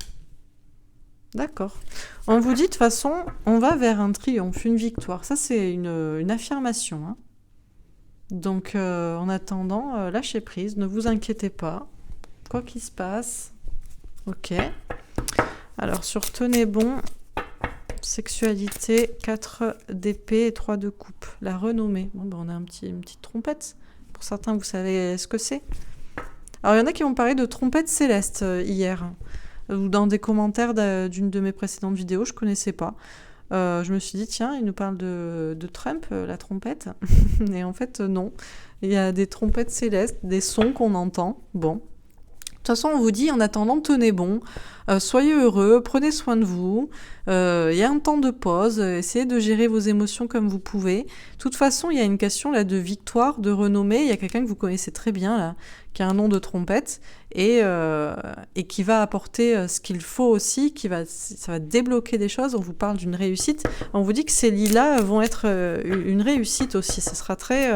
D'accord. On vous dit de toute façon, on va vers un triomphe, une victoire. Ça, c'est une affirmation. Hein. Donc, en attendant, lâchez prise. Ne vous inquiétez pas. Quoi qu'il se passe. Ok. Alors, sur tenez bon, sexualité, 4 d'épée et 3 de coupe. La renommée. Bon, ben, on a une petite trompette. Pour certains, vous savez ce que c'est. Alors, il y en a qui m'ont parlé de trompette céleste hier. Ou dans des commentaires d'une de mes précédentes vidéos, je ne connaissais pas. Je me suis dit, tiens, il nous parle de Trump, la trompette. Et en fait, non. Il y a des trompettes célestes, des sons qu'on entend. Bon. De toute façon, on vous dit, en attendant, tenez bon, soyez heureux, prenez soin de vous. Il y a un temps de pause, essayez de gérer vos émotions comme vous pouvez. De toute façon, il y a une question là de victoire, de renommée. Il y a quelqu'un que vous connaissez très bien, là, qui a un nom de trompette, et qui va apporter ce qu'il faut aussi, ça va débloquer des choses. On vous parle d'une réussite. On vous dit que ces lits-là vont être une réussite aussi. Ce sera très...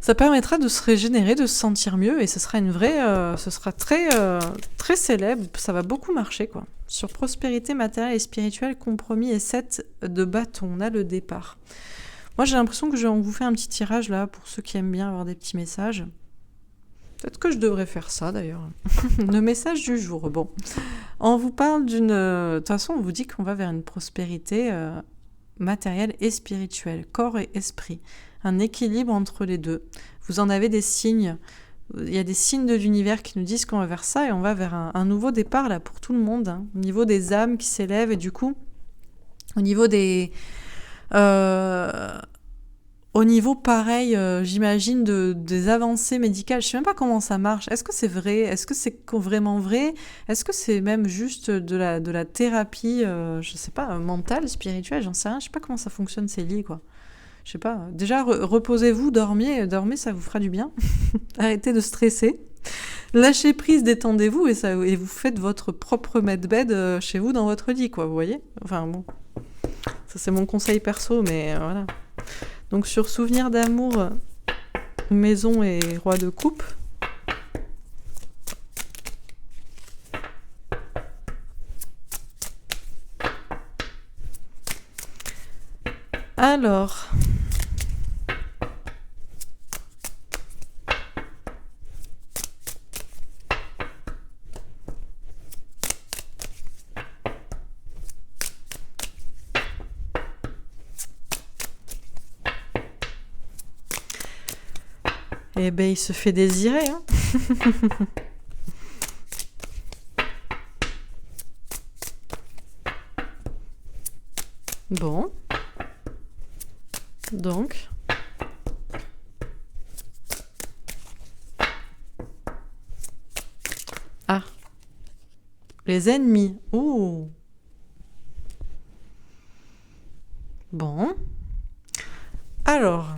ça permettra de se régénérer, de se sentir mieux, et ce sera ce sera très célèbre. Ça va beaucoup marcher, quoi. Sur prospérité matérielle et spirituelle, compromis et 7 de bâton, on a le départ. Moi, j'ai l'impression que on vous fait un petit tirage là pour ceux qui aiment bien avoir des petits messages. Peut-être que je devrais faire ça d'ailleurs. Le message du jour. Bon, on vous parle de toute façon, on vous dit qu'on va vers une prospérité matérielle et spirituelle, corps et esprit. Un équilibre entre les deux. Vous en avez des signes. Il y a des signes de l'univers qui nous disent qu'on va vers ça et on va vers un nouveau départ là pour tout le monde. Hein. Au niveau des âmes qui s'élèvent et du coup, au niveau des... au niveau pareil, j'imagine, des avancées médicales. Je sais même pas comment ça marche. Est-ce que c'est vrai? Est-ce que c'est vraiment vrai? Est-ce que c'est même juste de la thérapie, je sais pas, mentale, spirituelle? J'en sais rien. Je sais pas comment ça fonctionne ces lits, quoi. Je sais pas. Déjà, reposez-vous, dormez, ça vous fera du bien. Arrêtez de stresser. Lâchez prise, détendez-vous et vous faites votre propre medbed chez vous dans votre lit, quoi. Vous voyez? Enfin bon, ça c'est mon conseil perso, mais voilà. Donc sur souvenir d'amour, maison et roi de coupe. Alors, eh ben, il se fait désirer, hein. Bon. Donc. Ah. Les ennemis. Ouh. Bon. Alors.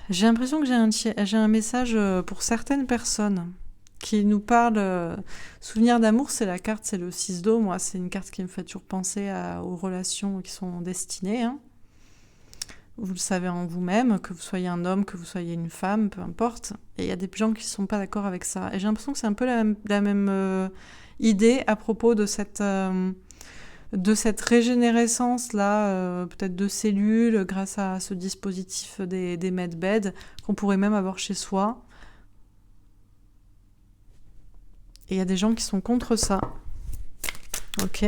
J'ai l'impression que j'ai un message pour certaines personnes qui nous parlent. Souvenir d'amour, c'est la carte, c'est le 6 d'eau. Moi, c'est une carte qui me fait toujours penser aux relations qui sont destinées. Hein. Vous le savez en vous-même, que vous soyez un homme, que vous soyez une femme, peu importe. Et il y a des gens qui ne sont pas d'accord avec ça. Et j'ai l'impression que c'est un peu la même idée à propos de cette régénérescence là, peut-être de cellules, grâce à ce dispositif des medbeds, qu'on pourrait même avoir chez soi. Et il y a des gens qui sont contre ça. Ok.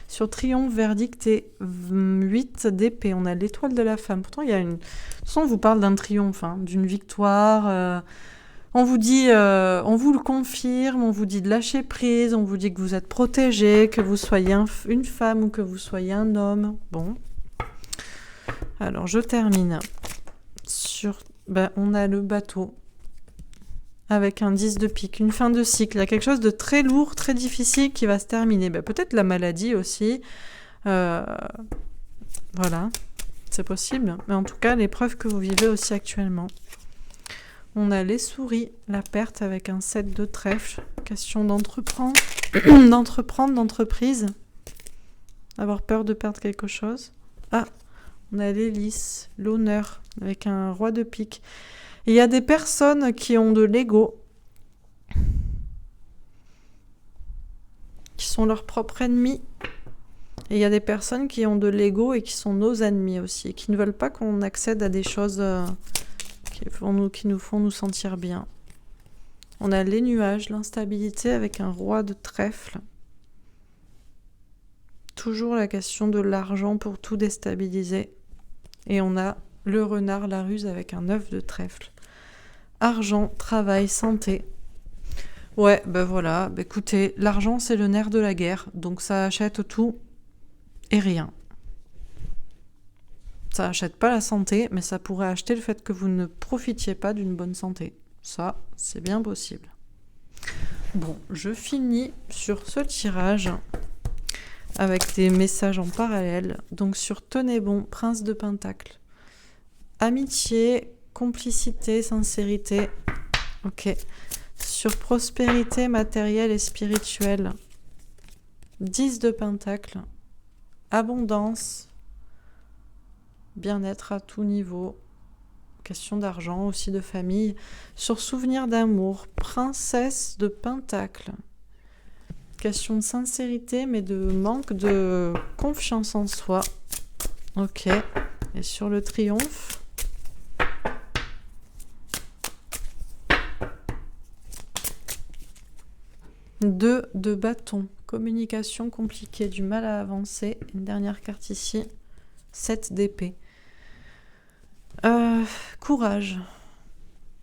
Sur triomphe, verdict et 8 d'épée, on a l'étoile de la femme. Pourtant, il y a une... De toute façon, on vous parle d'un triomphe, hein, d'une victoire. On vous dit, on vous le confirme, on vous dit de lâcher prise, on vous dit que vous êtes protégé, que vous soyez une femme ou que vous soyez un homme. Bon. Alors, je termine sur... on a le bateau avec un 10 de pique, une fin de cycle. Il y a quelque chose de très lourd, très difficile qui va se terminer. Peut-être la maladie aussi. Voilà, c'est possible. Mais en tout cas, l'épreuve que vous vivez aussi actuellement. On a les souris, la perte avec un 7 de trèfle. Question d'entreprendre, d'entreprise. Avoir peur de perdre quelque chose. Ah, on a l'hélice, l'honneur, avec un roi de pique. Il y a des personnes qui ont de l'ego, qui sont leurs propres ennemis. Et il y a des personnes qui ont de l'ego et qui sont nos ennemis aussi, qui ne veulent pas qu'on accède à des choses qui nous font nous sentir bien. On a les nuages, l'instabilité avec un roi de trèfle. Toujours la question de l'argent pour tout déstabiliser. Et on a le renard, la ruse avec un 9 de trèfle. Argent, travail, santé. Ouais, voilà. Écoutez, l'argent, c'est le nerf de la guerre. Donc ça achète tout et rien. Ça achète pas la santé, mais ça pourrait acheter le fait que vous ne profitiez pas d'une bonne santé. Ça, c'est bien possible. Bon, je finis sur ce tirage avec des messages en parallèle. Donc sur tenez bon, prince de pentacle. Amitié, complicité, sincérité. Ok. Sur prospérité matérielle et spirituelle. 10 de pentacle. Abondance. Bien-être à tout niveau. Question d'argent, aussi de famille. Sur souvenir d'amour. Princesse de pentacle. Question de sincérité, mais de manque de confiance en soi. Ok. Et sur le triomphe. Deux de bâton. Communication compliquée, du mal à avancer. Une dernière carte ici. 7 d'épée. Courage.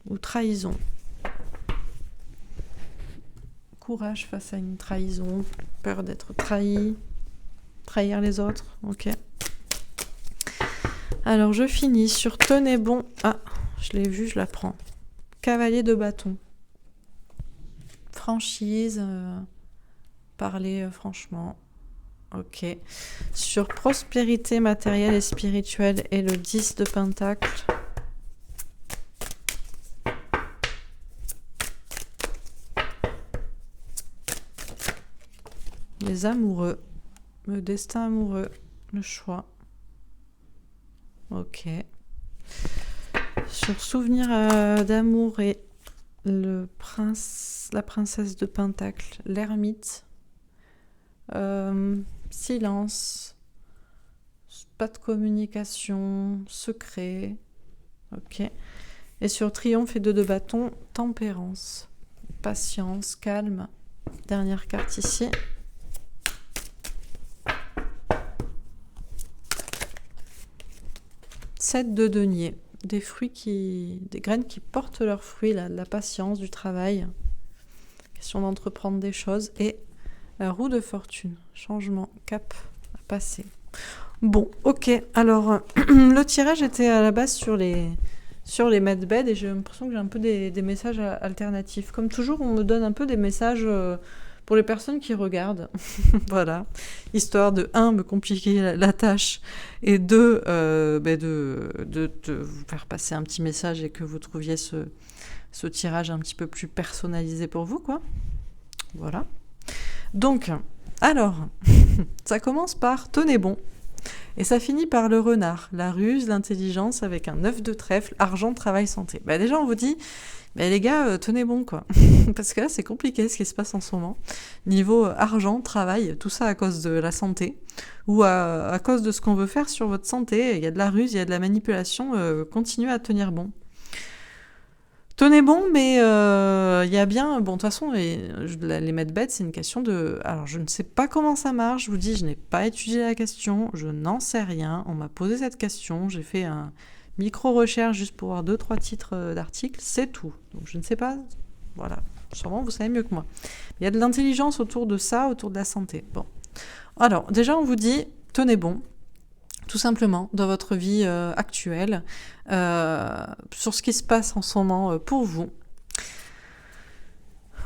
Ou trahison. Courage face à une trahison. Peur d'être trahi. Trahir les autres. Ok. Alors je finis sur tenez bon. Ah, je l'ai vu, je la prends. Cavalier de bâton. Franchise. Parler franchement. Ok. Sur prospérité matérielle et spirituelle et le 10 de pentacle. Les amoureux. Le destin amoureux. Le choix. Ok. Sur souvenir d'amour et la princesse de pentacle. L'ermite. Silence, pas de communication, secret. Ok. Et sur triomphe et 2 de bâton, tempérance, patience, calme. Dernière carte ici. Sept de denier, des graines qui portent leurs fruits, la patience, du travail. Question d'entreprendre des choses et la roue de fortune, changement, cap à passer. Bon, ok. Alors, le tirage était à la base sur les medbeds et j'ai l'impression que j'ai un peu des messages alternatifs. Comme toujours, on me donne un peu des messages pour les personnes qui regardent. Voilà. Histoire de, 1, me compliquer la tâche et 2, de vous faire passer un petit message et que vous trouviez ce tirage un petit peu plus personnalisé pour vous, quoi. Voilà. Donc, alors, ça commence par tenez bon, et ça finit par le renard, la ruse, l'intelligence avec un 9 de trèfle, argent, travail, santé. Déjà, on vous dit, les gars, tenez bon, quoi. Parce que là, c'est compliqué ce qui se passe en ce moment. Niveau argent, travail, tout ça à cause de la santé, ou à cause de ce qu'on veut faire sur votre santé. Il y a de la ruse, il y a de la manipulation, continuez à tenir bon. Tenez bon, mais il y a bien... Bon, de toute façon, les maîtres bêtes, c'est une question de... Alors, je ne sais pas comment ça marche, je vous dis, je n'ai pas étudié la question, je n'en sais rien. On m'a posé cette question, j'ai fait un micro-recherche juste pour voir 2-3 titres d'articles, c'est tout. Donc, je ne sais pas... Voilà, sûrement, vous savez mieux que moi. Il y a de l'intelligence autour de ça, autour de la santé. Bon. Alors, déjà, on vous dit, tenez bon. Tout simplement, dans votre vie actuelle, sur ce qui se passe en ce moment pour vous.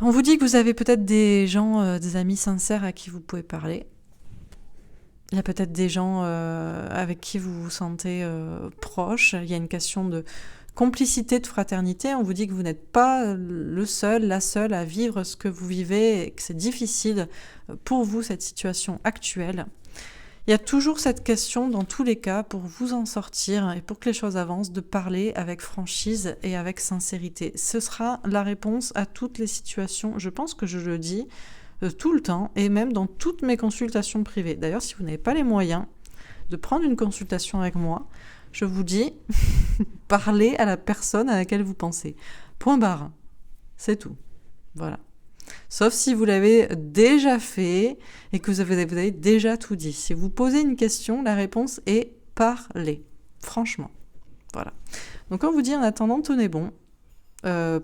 On vous dit que vous avez peut-être des gens, des amis sincères à qui vous pouvez parler. Il y a peut-être des gens avec qui vous vous sentez proche. Il y a une question de complicité, de fraternité. On vous dit que vous n'êtes pas le seul, la seule à vivre ce que vous vivez et que c'est difficile pour vous, cette situation actuelle. Il y a toujours cette question, dans tous les cas, pour vous en sortir et pour que les choses avancent, de parler avec franchise et avec sincérité. Ce sera la réponse à toutes les situations. Je pense que je le dis tout le temps et même dans toutes mes consultations privées. D'ailleurs, si vous n'avez pas les moyens de prendre une consultation avec moi, je vous dis, parlez à la personne à laquelle vous pensez. Point barre. C'est tout. Voilà. Sauf si vous l'avez déjà fait et que vous avez déjà tout dit. Si vous posez une question, la réponse est parler. Franchement. Voilà. Donc on vous dit en attendant, tenez bon.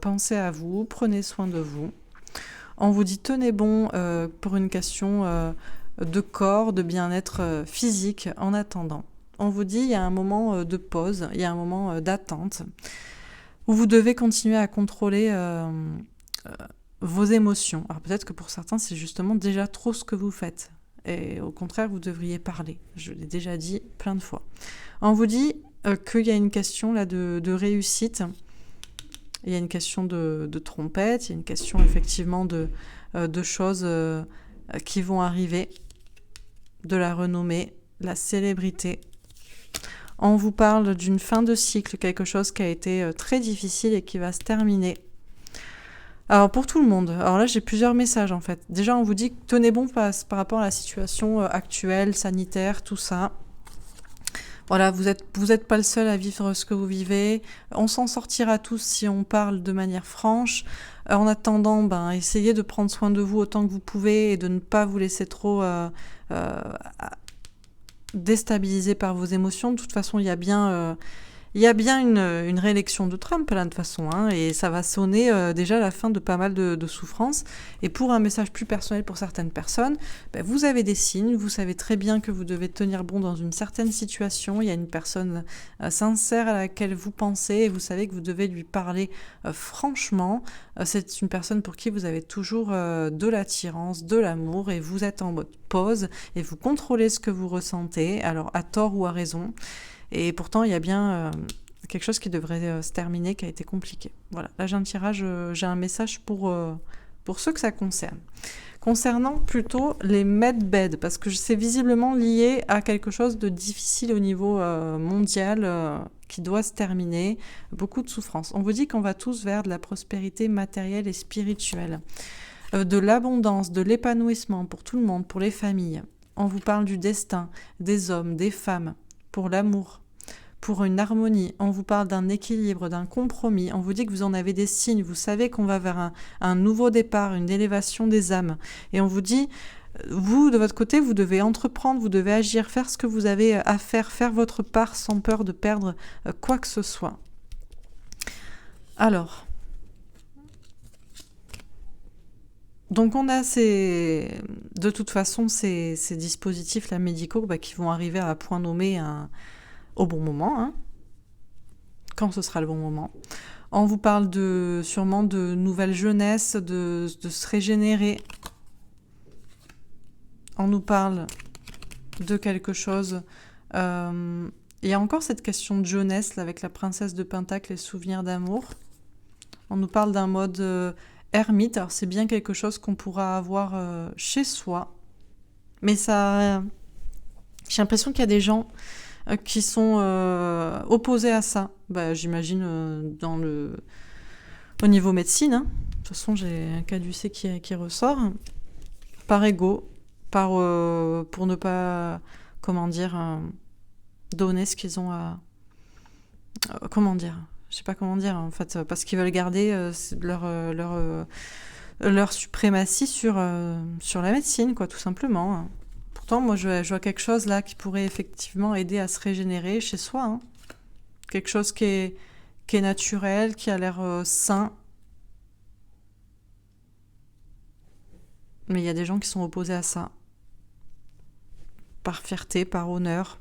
Pensez à vous, prenez soin de vous. On vous dit tenez bon pour une question de corps, de bien-être physique en attendant. On vous dit il y a un moment de pause, il y a un moment d'attente où vous devez continuer à contrôler vos émotions. Alors peut-être que pour certains, c'est justement déjà trop ce que vous faites. Et au contraire, vous devriez parler. Je l'ai déjà dit plein de fois. On vous dit qu'il y a une question là de réussite. Il y a une question de trompette. Il y a une question effectivement de choses qui vont arriver. De la renommée, la célébrité. On vous parle d'une fin de cycle, quelque chose qui a été très difficile et qui va se terminer. Alors pour tout le monde, alors là j'ai plusieurs messages en fait. Déjà on vous dit que tenez bon par rapport à la situation actuelle, sanitaire, tout ça. Voilà, vous êtes pas le seul à vivre ce que vous vivez. On s'en sortira tous si on parle de manière franche. En attendant, essayez de prendre soin de vous autant que vous pouvez et de ne pas vous laisser trop déstabiliser par vos émotions. De toute façon, il y a bien une réélection de Trump, là, de toute façon, hein, et ça va sonner déjà la fin de pas mal de souffrances. Et pour un message plus personnel pour certaines personnes, vous avez des signes, vous savez très bien que vous devez tenir bon dans une certaine situation. Il y a une personne sincère à laquelle vous pensez et vous savez que vous devez lui parler franchement. C'est une personne pour qui vous avez toujours de l'attirance, de l'amour, et vous êtes en mode pause et vous contrôlez ce que vous ressentez, alors à tort ou à raison. Et pourtant, il y a bien quelque chose qui devrait se terminer, qui a été compliqué. Voilà, là j'ai un tirage, j'ai un message pour ceux que ça concerne. Concernant plutôt les medbeds, parce que c'est visiblement lié à quelque chose de difficile au niveau mondial qui doit se terminer, beaucoup de souffrance. On vous dit qu'on va tous vers de la prospérité matérielle et spirituelle, de l'abondance, de l'épanouissement pour tout le monde, pour les familles. On vous parle du destin, des hommes, des femmes, pour l'amour, pour une harmonie. On vous parle d'un équilibre, d'un compromis. On vous dit que vous en avez des signes. Vous savez qu'on va vers un nouveau départ, une élévation des âmes. Et on vous dit, vous, de votre côté, vous devez entreprendre, vous devez agir, faire ce que vous avez à faire votre part sans peur de perdre quoi que ce soit. Alors, donc on a de toute façon ces dispositifs là, médicaux qui vont arriver à point nommé au bon moment, hein, quand ce sera le bon moment. On vous parle sûrement de nouvelle jeunesse, de se régénérer. On nous parle de quelque chose. Il y a encore cette question de jeunesse là, avec la princesse de Pentacle et souvenirs d'amour. On nous parle d'un mode ermite. Alors c'est bien quelque chose qu'on pourra avoir chez soi. Mais ça, j'ai l'impression qu'il y a des gens qui sont opposés à ça. J'imagine au niveau médecine. Hein. De toute façon, j'ai un caducée qui ressort. Par ego, pour ne pas, donner ce qu'ils ont à... Je sais pas comment dire, en fait, parce qu'ils veulent garder leur suprématie sur la médecine, quoi, tout simplement, hein. Pourtant, moi, je vois quelque chose là qui pourrait effectivement aider à se régénérer chez soi, hein. Quelque chose qui est naturel, qui a l'air sain. Mais il y a des gens qui sont opposés à ça. Par fierté, par honneur.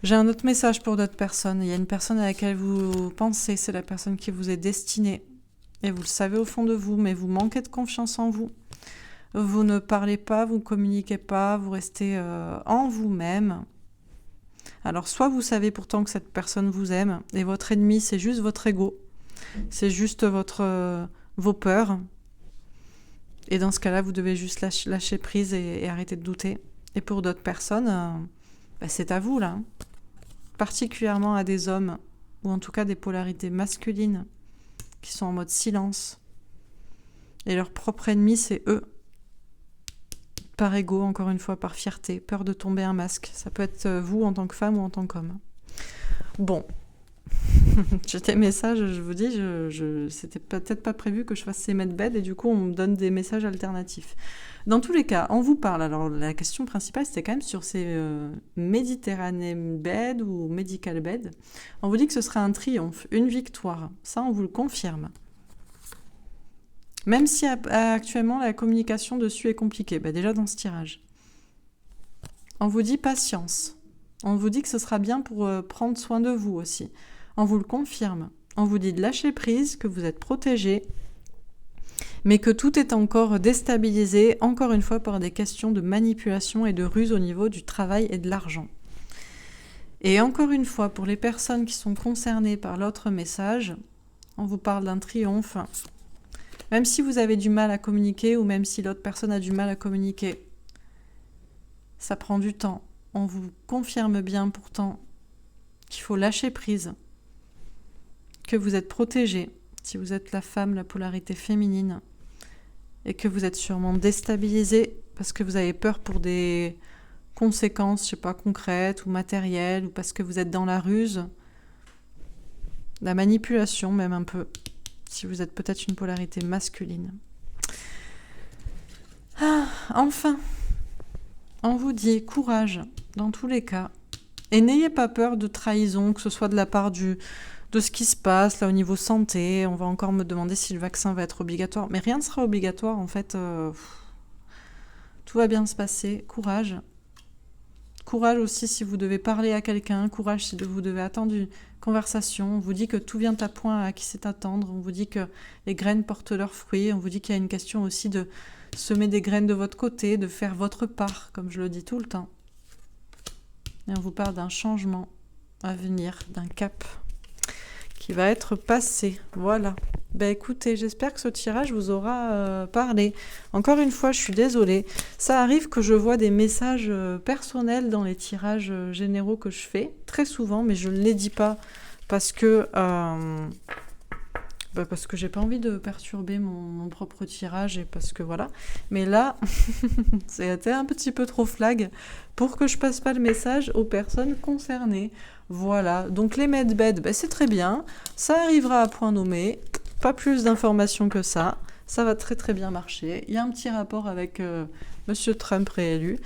J'ai un autre message pour d'autres personnes. Il y a une personne à laquelle vous pensez, c'est la personne qui vous est destinée. Et vous le savez au fond de vous, mais vous manquez de confiance en vous. Vous ne parlez pas, vous ne communiquez pas, vous restez en vous-même. Alors soit vous savez pourtant que cette personne vous aime, et votre ennemi c'est juste votre ego, c'est juste vos peurs. Et dans ce cas-là, vous devez juste lâcher prise et arrêter de douter. Et pour d'autres personnes, c'est à vous là, hein. Particulièrement à des hommes, ou en tout cas des polarités masculines, qui sont en mode silence. Et leur propre ennemi, c'est eux. Par ego, encore une fois, par fierté, peur de tomber un masque. Ça peut être vous en tant que femme ou en tant qu'homme. Bon. J'ai des messages, je vous dis, c'était peut-être pas prévu que je fasse ces medbed et du coup on me donne des messages alternatifs. Dans tous les cas, on vous parle, alors la question principale c'était quand même sur ces Méditerranéen bed ou medical bed. On vous dit que ce sera un triomphe, une victoire, ça on vous le confirme. Même si actuellement la communication dessus est compliquée, déjà dans ce tirage. On vous dit patience, on vous dit que ce sera bien pour prendre soin de vous aussi. On vous le confirme. On vous dit de lâcher prise, que vous êtes protégé, mais que tout est encore déstabilisé, encore une fois, par des questions de manipulation et de ruse au niveau du travail et de l'argent. Et encore une fois, pour les personnes qui sont concernées par l'autre message, on vous parle d'un triomphe. Même si vous avez du mal à communiquer ou même si l'autre personne a du mal à communiquer, ça prend du temps. On vous confirme bien pourtant qu'il faut lâcher prise, que vous êtes protégé, si vous êtes la femme, la polarité féminine, et que vous êtes sûrement déstabilisé parce que vous avez peur pour des conséquences, je sais pas, concrètes ou matérielles, ou parce que vous êtes dans la ruse, la manipulation même un peu, si vous êtes peut-être une polarité masculine. Enfin, on vous dit courage dans tous les cas, et n'ayez pas peur de trahison, que ce soit de la part de ce qui se passe là au niveau santé. On va encore me demander si le vaccin va être obligatoire, mais rien ne sera obligatoire en fait. Tout va bien se passer. Courage. Courage aussi si vous devez parler à quelqu'un. Courage si vous devez attendre une conversation. On vous dit que tout vient à point à qui sait attendre. On vous dit que les graines portent leurs fruits. On vous dit qu'il y a une question aussi de semer des graines de votre côté, de faire votre part, comme je le dis tout le temps. Et on vous parle d'un changement à venir, d'un cap qui va être passé. Voilà. Écoutez, j'espère que ce tirage vous aura parlé. Encore une fois, je suis désolée. Ça arrive que je vois des messages personnels dans les tirages généraux que je fais, très souvent, mais je ne les dis pas parce que j'ai pas envie de perturber mon propre tirage et parce que voilà. Mais là, c'était un petit peu trop flag pour que je passe pas le message aux personnes concernées. Voilà, donc les medbed, c'est très bien, ça arrivera à point nommé, pas plus d'informations que ça va très très bien marcher. Il y a un petit rapport avec Monsieur Trump réélu,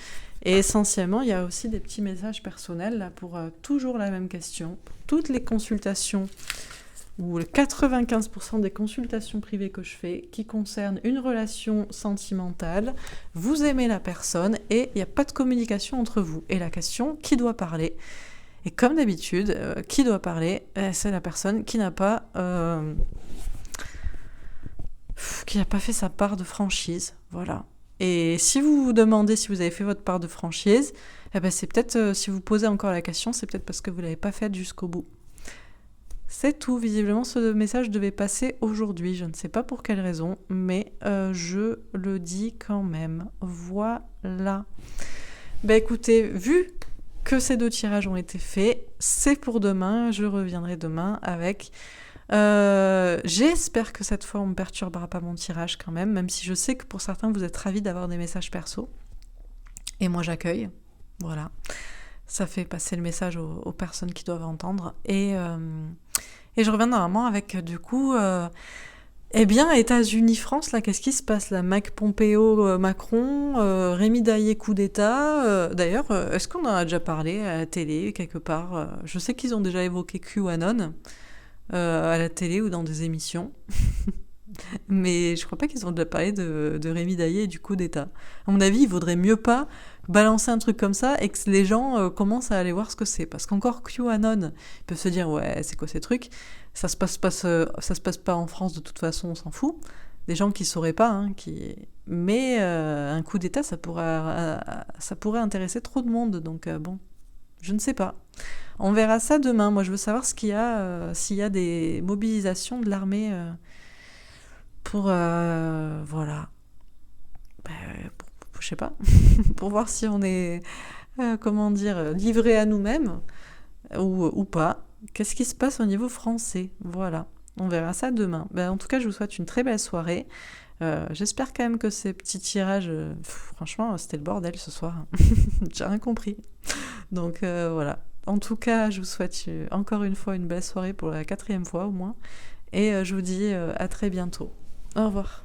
et essentiellement il y a aussi des petits messages personnels là, pour toujours la même question. Pour toutes les consultations, ou 95% des consultations privées que je fais, qui concernent une relation sentimentale, vous aimez la personne et il n'y a pas de communication entre vous. Et la question, qui doit parler ? Et comme d'habitude, qui doit parler ? C'est la personne qui n'a pas fait sa part de franchise. Voilà. Et si vous vous demandez si vous avez fait votre part de franchise, c'est peut-être, si vous posez encore la question, c'est peut-être parce que vous ne l'avez pas faite jusqu'au bout. C'est tout. Visiblement, ce message devait passer aujourd'hui. Je ne sais pas pour quelle raison, mais je le dis quand même. Voilà. Écoutez, vu que ces 2 tirages ont été faits, c'est pour demain. Je reviendrai demain avec... j'espère que cette fois on ne perturbera pas mon tirage quand même si je sais que pour certains vous êtes ravis d'avoir des messages perso. Et moi j'accueille. Voilà. Ça fait passer le message aux personnes qui doivent entendre. Et je reviens normalement avec, du coup, eh bien, États-Unis, France, là, qu'est-ce qui se passe là? Mike Pompeo, Macron, Rémi Daillé, coup d'État. D'ailleurs, est-ce qu'on en a déjà parlé à la télé, quelque part? Je sais qu'ils ont déjà évoqué QAnon à la télé ou dans des émissions. Mais je crois pas qu'ils ont déjà parlé de Rémi Daillé et du coup d'État. À mon avis, il vaudrait mieux pas balancer un truc comme ça et que les gens commencent à aller voir ce que c'est. Parce qu'encore QAnon, ils peuvent se dire, ouais, c'est quoi ces trucs? Ça se passe pas en France de toute façon, on s'en fout. Des gens qui sauraient pas, hein, mais un coup d'État, ça pourrait intéresser trop de monde. Donc bon, je ne sais pas. On verra ça demain. Moi, je veux savoir s'il y a des mobilisations de l'armée pour voilà, bah, je sais pas, pour voir si on est comment dire livré à nous-mêmes ou pas. Qu'est-ce qui se passe au niveau français? Voilà, on verra ça demain. En tout cas, je vous souhaite une très belle soirée. J'espère quand même que ces petits tirages, franchement, c'était le bordel ce soir. J'ai rien compris. Donc voilà. En tout cas, je vous souhaite encore une fois une belle soirée pour la 4e fois au moins. Et je vous dis à très bientôt. Au revoir.